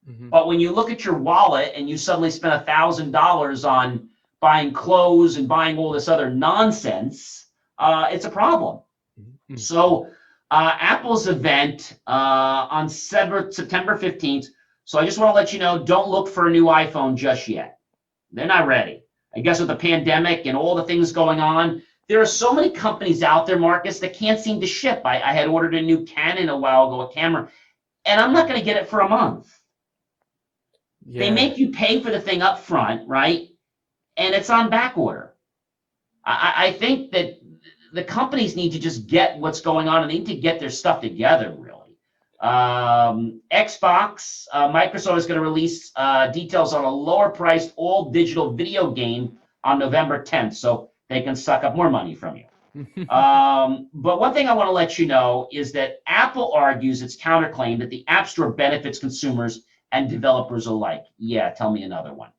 Mm-hmm. But when you look at your wallet and you suddenly spend $1,000 on buying clothes and buying all this other nonsense, it's a problem. Mm-hmm. So Apple's event on September 15th. So I just want to let you know, don't look for a new iPhone just yet. They're not ready. I guess with the pandemic and all the things going on, there are so many companies out there, Marcus, that can't seem to ship. I had ordered a new Canon a while ago, a camera, and I'm not going to get it for a month. Yeah. They make you pay for the thing up front, right? And it's on back order. I think that the companies need to just get what's going on, and they need to get their stuff together, really. Xbox, Microsoft is going to release details on a lower-priced all-digital video game on November 10th, so they can suck up more money from you. But one thing I want to let you know is that Apple argues its counterclaim that the App Store benefits consumers and developers alike. Yeah, tell me another one.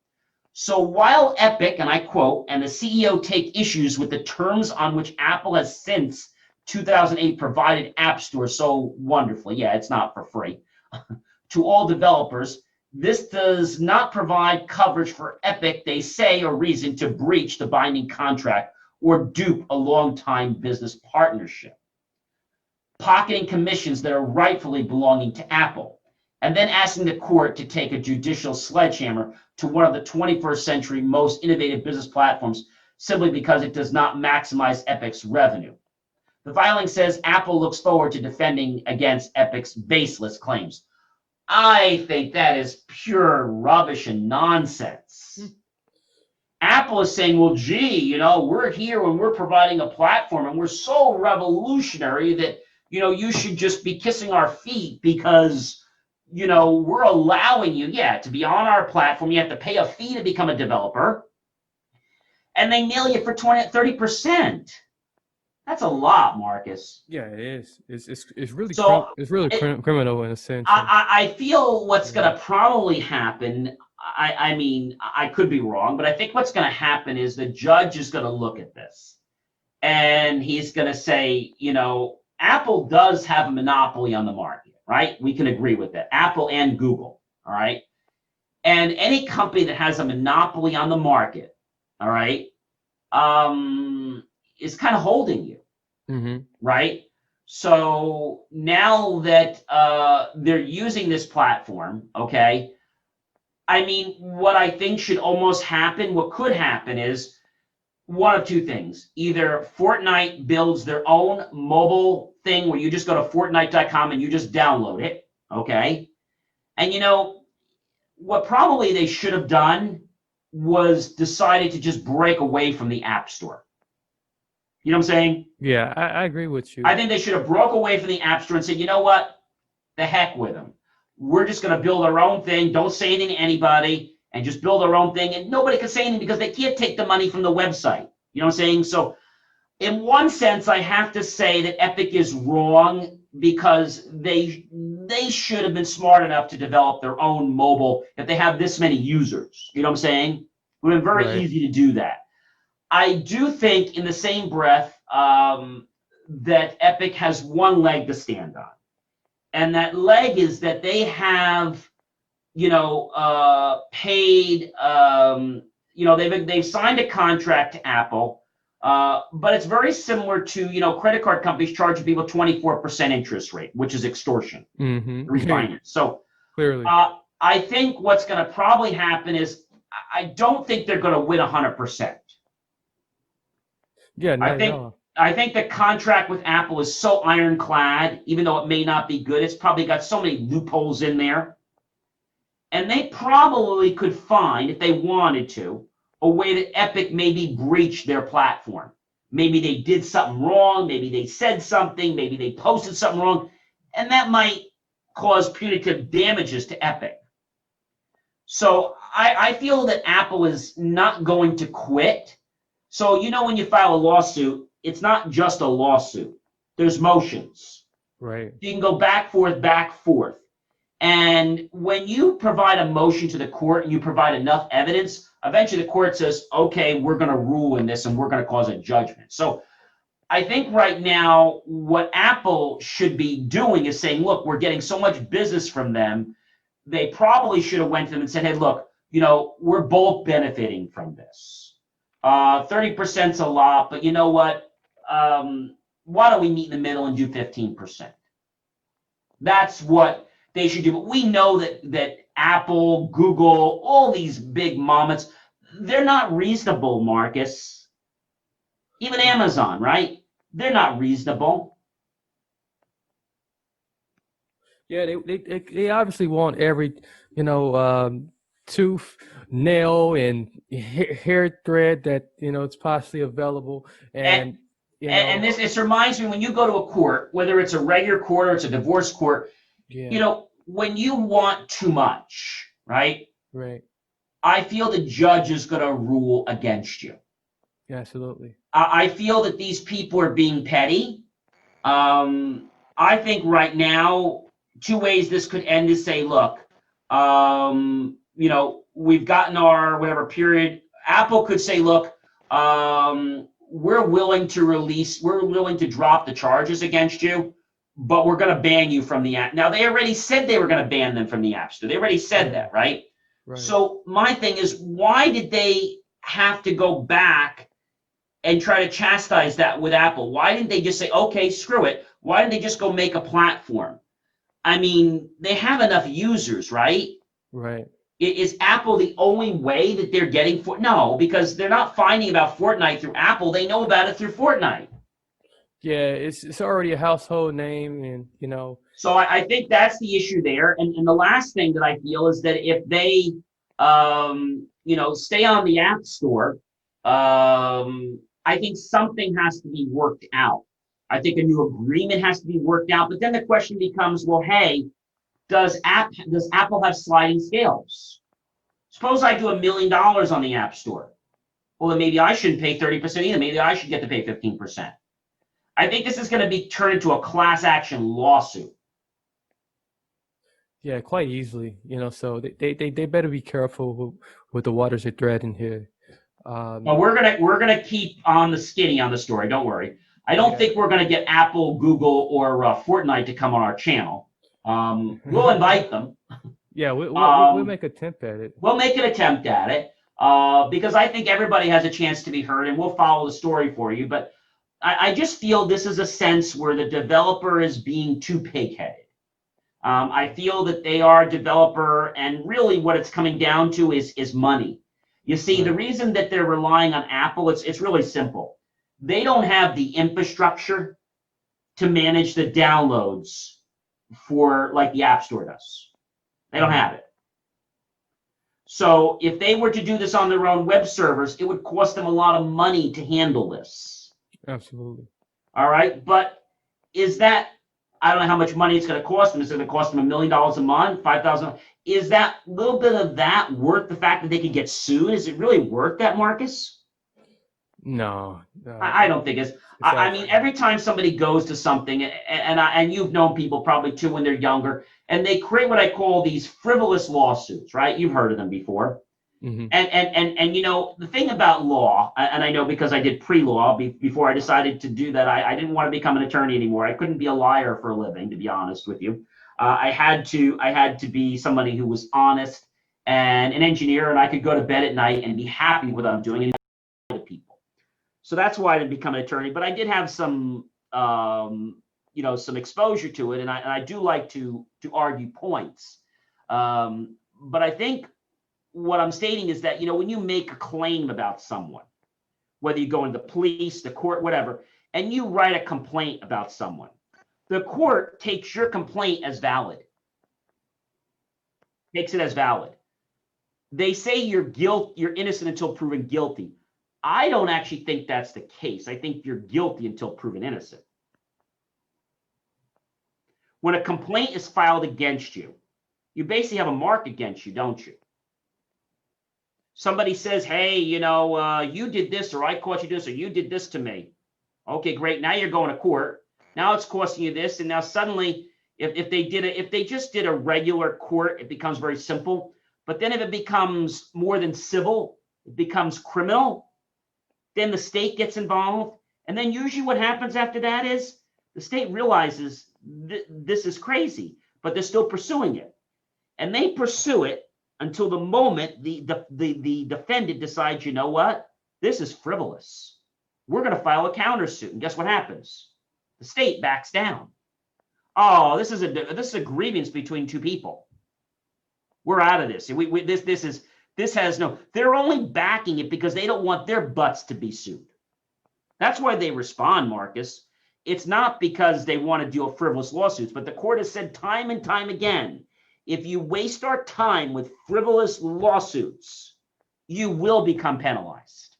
So while Epic, and I quote, and the CEO take issues with the terms on which Apple has since 2008 provided App Store so wonderfully, yeah, it's not for free, to all developers, this does not provide coverage for Epic, they say, or reason to breach the binding contract or dupe a long-time business partnership. Pocketing commissions that are rightfully belonging to Apple, and then asking the court to take a judicial sledgehammer to one of the 21st century most innovative business platforms simply because it does not maximize Epic's revenue. The filing says Apple looks forward to defending against Epic's baseless claims. I think that is pure rubbish and nonsense. Apple is saying, well, gee, you know, we're here and we're providing a platform and we're so revolutionary that, you know, you should just be kissing our feet because, you know, we're allowing you, to be on our platform. You have to pay a fee to become a developer. And they nail you for 30%. That's a lot, Marcus. Yeah, it is. It's really So criminal in a sense. I feel what's going to probably happen, I mean, I could be wrong, but I think what's going to happen is the judge is going to look at this and he's going to say, you know, Apple does have a monopoly on the market, right? We can agree with that. Apple and Google, all right? And any company that has a monopoly on the market, all right, is kind of holding you, right? So now that they're using this platform, okay, I mean, what I think should almost happen, what could happen is one of two things. Either Fortnite builds their own mobile thing where you just go to Fortnite.com and you just download it, okay? And you know, what probably they should have done was decided to just break away from the App Store. You know what I'm saying? Yeah, I agree with you. I think they should have broke away from the App Store and said, you know what? The heck with them. We're just going to build our own thing. Don't say anything to anybody and just build our own thing. And nobody can say anything because they can't take the money from the website. You know what I'm saying? So in one sense, I have to say that Epic is wrong because they should have been smart enough to develop their own mobile if they have this many users. You know what I'm saying? It would have been very easy to do that. I do think in the same breath that Epic has one leg to stand on. And that leg is that they have, you know, paid, you know, they've signed a contract to Apple, but it's very similar to, you know, credit card companies charging people 24% interest rate, which is extortion, refinance. So clearly, I think what's going to probably happen is I don't think they're going to win 100%. Yeah, I think the contract with Apple is so ironclad, even though it may not be good, it's probably got so many loopholes in there. And they probably could find, if they wanted to, a way that Epic maybe breached their platform. Maybe they did something wrong, maybe they said something, maybe they posted something wrong, and that might cause punitive damages to Epic. So I feel that Apple is not going to quit. So, when you file a lawsuit, it's not just a lawsuit. There's motions. Right. You can go back, forth, back, forth. And when you provide a motion to the court and you provide enough evidence, eventually the court says, okay, we're going to rule in this and we're going to cause a judgment. So I think right now what Apple should be doing is saying, look, we're getting so much business from them. They probably should have went to them and said, hey, look, we're both benefiting from this. 30% is a lot, but you know what? Why don't we meet in the middle and do 15%? That's what they should do. But we know that Apple, Google, all these big mammoths, they're not reasonable, Marcus. Even Amazon, right? They're not reasonable. Yeah, they obviously want every, tooth, nail, and hair thread that, it's possibly available. And this reminds me, when you go to a court, whether it's a regular court or it's a divorce court, yeah. When you want too much, right? Right. I feel the judge is going to rule against you. Yeah, absolutely. I feel that these people are being petty. I think right now, two ways this could end is say, look, we've gotten our whatever period. Apple could say, look, we're willing to drop the charges against you, but we're going to ban you from the app. Now, they already said they were going to ban them from the App Store. They already said that, right? Right. So my thing is, why did they have to go back and try to chastise that with Apple? Why didn't they just say, okay, screw it? Why didn't they just go make a platform? I mean, they have enough users, right? Right. Is Apple the only way that they're getting No, because they're not finding about Fortnite through Apple. They know about it through Fortnite. Yeah, it's already a household name, and So I think that's the issue there. And the last thing that I feel is that if they, stay on the App Store, I think something has to be worked out. I think a new agreement has to be worked out. But then the question becomes, well, hey, does Apple have sliding scales? Suppose I do $1 million on the App Store. Well, then maybe I shouldn't pay 30% either. Maybe I should get to pay 15%. I think this is going to be turned into a class action lawsuit. Yeah, quite easily. So they better be careful with the waters they tread in here. But we're gonna keep on the skinny on the story. Don't worry. I don't think we're gonna get Apple, Google, or Fortnite to come on our channel. We'll invite them. Yeah, we'll make an attempt at it. We'll make an attempt at it because I think everybody has a chance to be heard, and we'll follow the story for you. But I just feel this is a sense where the developer is being too pig-headed. I feel that they are a developer, and really what it's coming down to is money. You see, the reason that they're relying on Apple, it's really simple. They don't have the infrastructure to manage the downloads for like the App Store does. They don't have it. So if they were to do this on their own web servers, it would cost them a lot of money to handle this. Absolutely. All right. But is that, I don't know how much money it's going to cost them. Is it going to cost them $1 million a month, $5,000? Is that little bit of that worth the fact that they could get sued? Is it really worth that, Marcus? No. I don't think it's. I mean, every time somebody goes to something, and you've known people probably too when they're younger, and they create what I call these frivolous lawsuits, right? You've heard of them before. Mm-hmm. And the thing about law, and I know because I did pre-law before I decided to do that, I didn't want to become an attorney anymore. I couldn't be a liar for a living, to be honest with you. I had to be somebody who was honest and an engineer, and I could go to bed at night and be happy with what I'm doing and to people. So that's why I didn't become an attorney. But I did have some some exposure to it, and I do like to argue points. But I think what I'm stating is that, when you make a claim about someone, whether you go into the police, the court, whatever, and you write a complaint about someone, the court takes your complaint as valid, takes it as valid. They say you're innocent until proven guilty. I don't actually think that's the case. I think you're guilty until proven innocent. When a complaint is filed against you, you basically have a mark against you, don't you? Somebody says, hey, you did this, or I caught you this, or you did this to me. Okay, great. Now you're going to court. Now it's costing you this. And now suddenly, if they just did a regular court, it becomes very simple. But then if it becomes more than civil, it becomes criminal. Then the state gets involved. And then usually what happens after that is the state realizes this is crazy, but they're still pursuing it. And they pursue it until the moment the defendant decides, you know what, this is frivolous. We're going to file a countersuit. And guess what happens? The state backs down. Oh, this is a grievance between two people. We're out of this. This has no. They're only backing it because they don't want their butts to be sued. That's why they respond, Marcus. It's not because they want to deal frivolous lawsuits, but the court has said time and time again, if you waste our time with frivolous lawsuits, you will become penalized.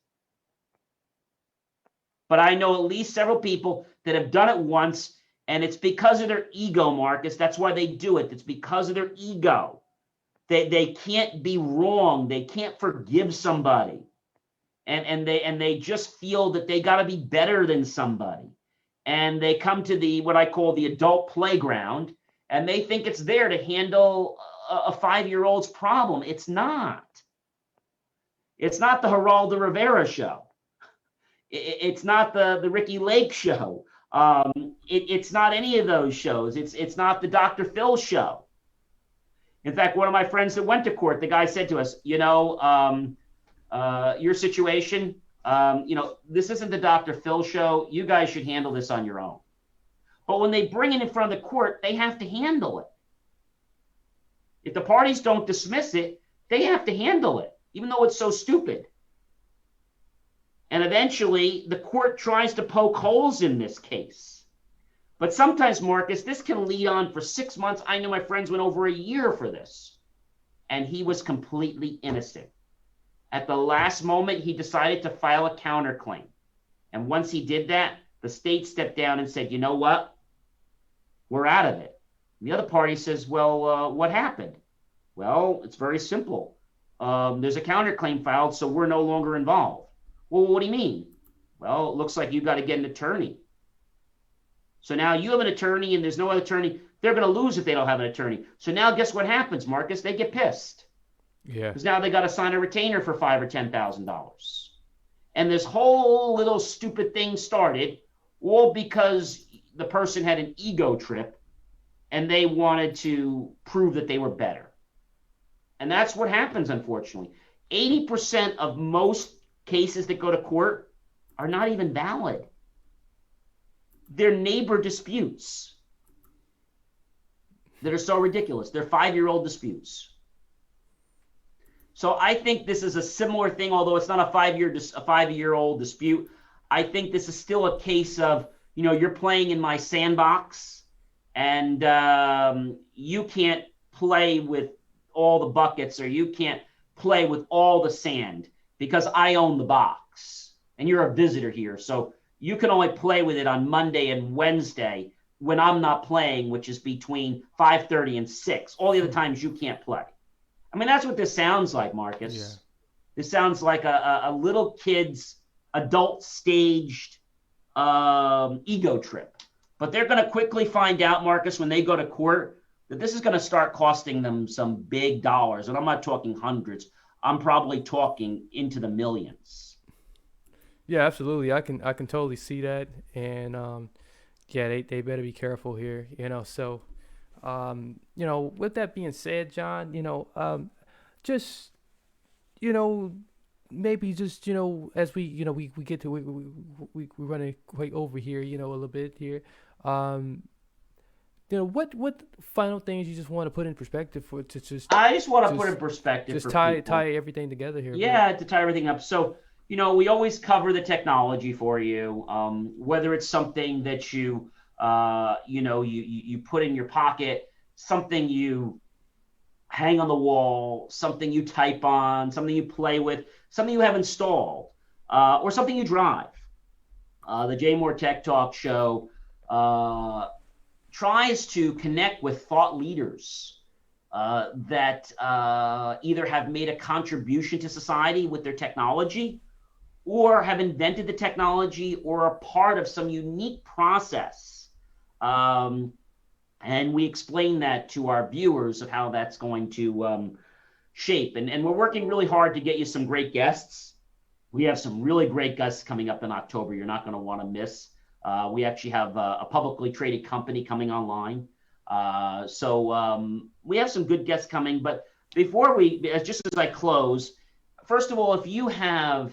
But I know at least several people that have done it once, and it's because of their ego, Marcus. That's why they do it. It's because of their ego. They can't be wrong. They can't forgive somebody. And they just feel that they got to be better than somebody. And they come to what I call the adult playground, and they think it's there to handle a 5-year-old's problem. It's not. It's not the Geraldo Rivera show. It's not the Ricky Lake show. It's not any of those shows. It's not the Dr. Phil show. In fact, one of my friends that went to court, the guy said to us, your situation, this isn't the Dr. Phil show. You guys should handle this on your own. But when they bring it in front of the court, they have to handle it. If the parties don't dismiss it, they have to handle it, even though it's so stupid. And eventually, the court tries to poke holes in this case. But sometimes, Marcus, this can lead on for 6 months. I know my friends went over a year for this. And he was completely innocent. At the last moment, he decided to file a counterclaim. And once he did that, the state stepped down and said, you know what? We're out of it. And the other party says, well, what happened? Well, it's very simple. There's a counterclaim filed, so we're no longer involved. Well, what do you mean? Well, it looks like you got to get an attorney. So now you have an attorney and there's no other attorney. They're going to lose if they don't have an attorney. So now guess what happens, Marcus? They get pissed. Yeah. Because now they got to sign a retainer for $5,000 or $10,000. And this whole little stupid thing started all because the person had an ego trip and they wanted to prove that they were better. And that's what happens, unfortunately. 80% of most cases that go to court are not even valid. They're neighbor disputes that are so ridiculous. They're 5-year-old disputes. So I think this is a similar thing, although it's not a 5-year-old dispute. I think this is still a case of, you're playing in my sandbox and you can't play with all the buckets, or you can't play with all the sand because I own the box and you're a visitor here. So you can only play with it on Monday and Wednesday when I'm not playing, which is between 5:30 and 6. All the other times you can't play. I mean, that's what this sounds like, Marcus. Yeah. This sounds like a little kid's adult staged ego trip. But they're going to quickly find out, Marcus, when they go to court, that this is going to start costing them some big dollars. And I'm not talking hundreds. I'm probably talking into the millions. Yeah, absolutely. I can totally see that. And they better be careful here, So with that being said, John, just maybe just as we we get to we're running quite over here, a little bit here. What final things you just want to put in perspective I just want to put in perspective. Just tie everything together here. Yeah, to tie everything up. So, we always cover the technology for you, whether it's something that you put in your pocket, something you hang on the wall, something you type on, something you play with, something you have installed, or something you drive. The JMOR Tech Talk Show tries to connect with thought leaders that either have made a contribution to society with their technology, or have invented the technology, or are part of some unique process. And we explain that to our viewers of how that's going to shape. And we're working really hard to get you some great guests. We have some really great guests coming up in October you're not going to want to miss. We actually have a publicly traded company coming online. So we have some good guests coming. But before just as I close, first of all, if you have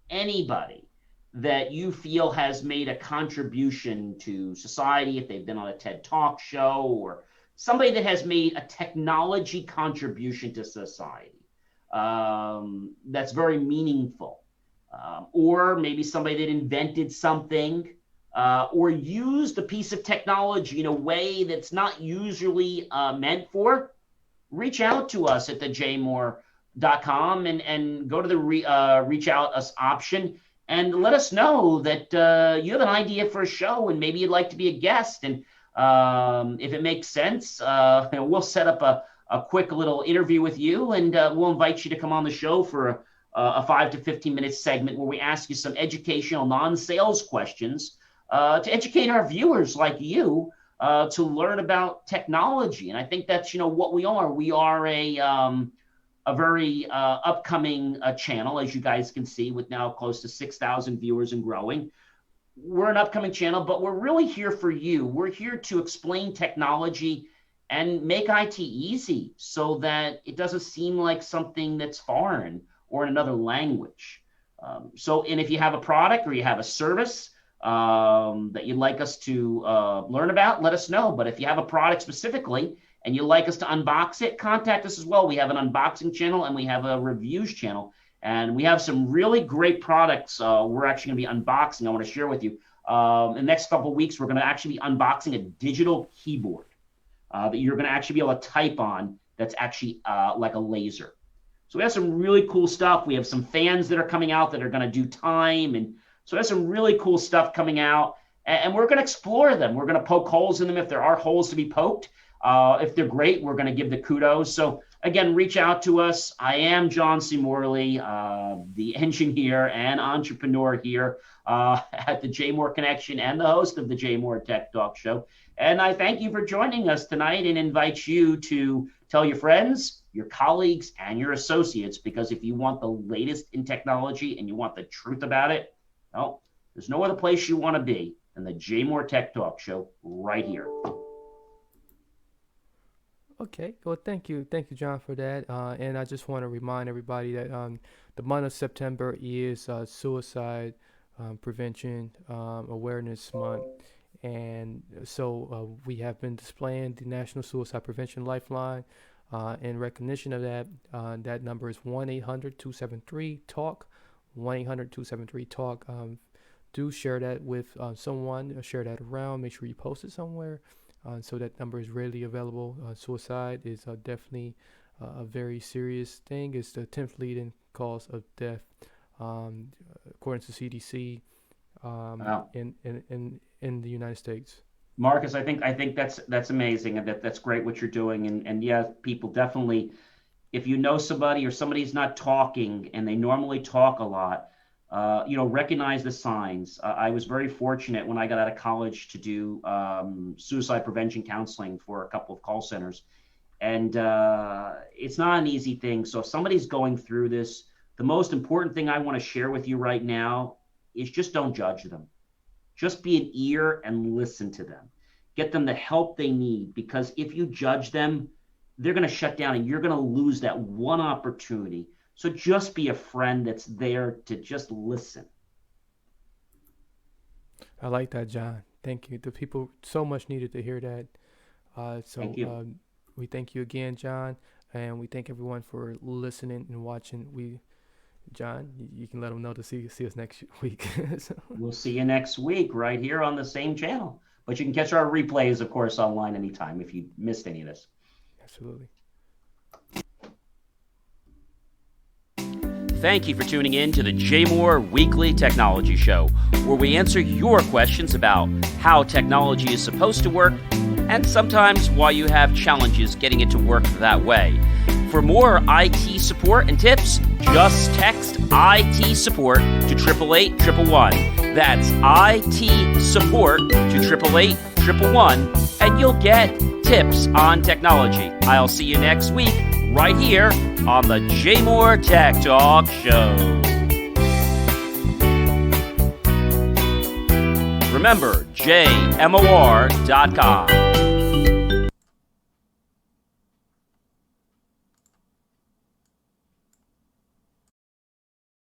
anybody that you feel has made a contribution to society, if they've been on a TED Talk show, or somebody that has made a technology contribution to society that's very meaningful, or maybe somebody that invented something or used a piece of technology in a way that's not usually meant for, reach out to us at the JMOR.com and go to the reach out us option and let us know that you have an idea for a show and maybe you'd like to be a guest. And if it makes sense, we'll set up a quick little interview with you, and we'll invite you to come on the show for a 5 to 15 minute segment where we ask you some educational non-sales questions to educate our viewers like you to learn about technology. And I think that's, what we are. We are a very upcoming channel, as you guys can see, with now close to 6,000 viewers and growing. We're an upcoming channel, but we're really here for you. We're here to explain technology and make IT easy so that it doesn't seem like something that's foreign or in another language. And if you have a product or you have a service that you'd like us to learn about, let us know. But if you have a product specifically and you'd like us to unbox it, contact us as well. We have an unboxing channel and we have a reviews channel. And we have some really great products we're actually going to be unboxing. I want to share with you. In the next couple of weeks, we're going to actually be unboxing a digital keyboard that you're going to actually be able to type on that's actually like a laser. So we have some really cool stuff. We have some fans that are coming out that are going to do time. And so there's some really cool stuff coming out. And we're going to explore them. We're going to poke holes in them if there are holes to be poked. If they're great, we're going to give the kudos. So again, reach out to us. I am John C. Morley, the engineer and entrepreneur here at the JMOR Connection and the host of the JMOR Tech Talk Show. And I thank you for joining us tonight and invite you to tell your friends, your colleagues, and your associates, because if you want the latest in technology and you want the truth about it, well, there's no other place you want to be than the JMOR Tech Talk Show right here. Okay, well, thank you, John, for that. And I just want to remind everybody that the month of September is Suicide Prevention Awareness Month, and so we have been displaying the National Suicide Prevention Lifeline. In recognition of that, that number is 1-800-273-TALK. 1-800-273-TALK. Do share that with someone. Share that around. Make sure you post it somewhere. So that number is readily available. Suicide is definitely a very serious thing. It's the 10th leading cause of death, according to CDC, Wow. in the United States. Marcus, I think that's amazing, and that's great what you're doing. And yeah, people definitely, if you know somebody or somebody's not talking and they normally talk a lot, recognize the signs. I was very fortunate when I got out of college to do suicide prevention counseling for a couple of call centers. And it's not an easy thing. So if somebody's going through this, the most important thing I want to share with you right now is just don't judge them. Just be an ear and listen to them. Get them the help they need, because if you judge them, they're going to shut down and you're going to lose that one opportunity. So just be a friend that's there to just listen. I like that, John. Thank you. The people so much needed to hear that. Thank you. We thank you again, John, and we thank everyone for listening and watching. John, you can let them know to see us next week. So. We'll see you next week right here on the same channel. But you can catch our replays, of course, online anytime if you missed any of this. Absolutely. Thank you for tuning in to the JMOR Weekly Technology Show, where we answer your questions about how technology is supposed to work and sometimes why you have challenges getting it to work that way. For more IT support and tips, just text IT support to 888-111. That's IT support to 888-111, and you'll get tips on technology. I'll see you next week right here on the JMOR Tech Talk Show. Remember, JMOR.com.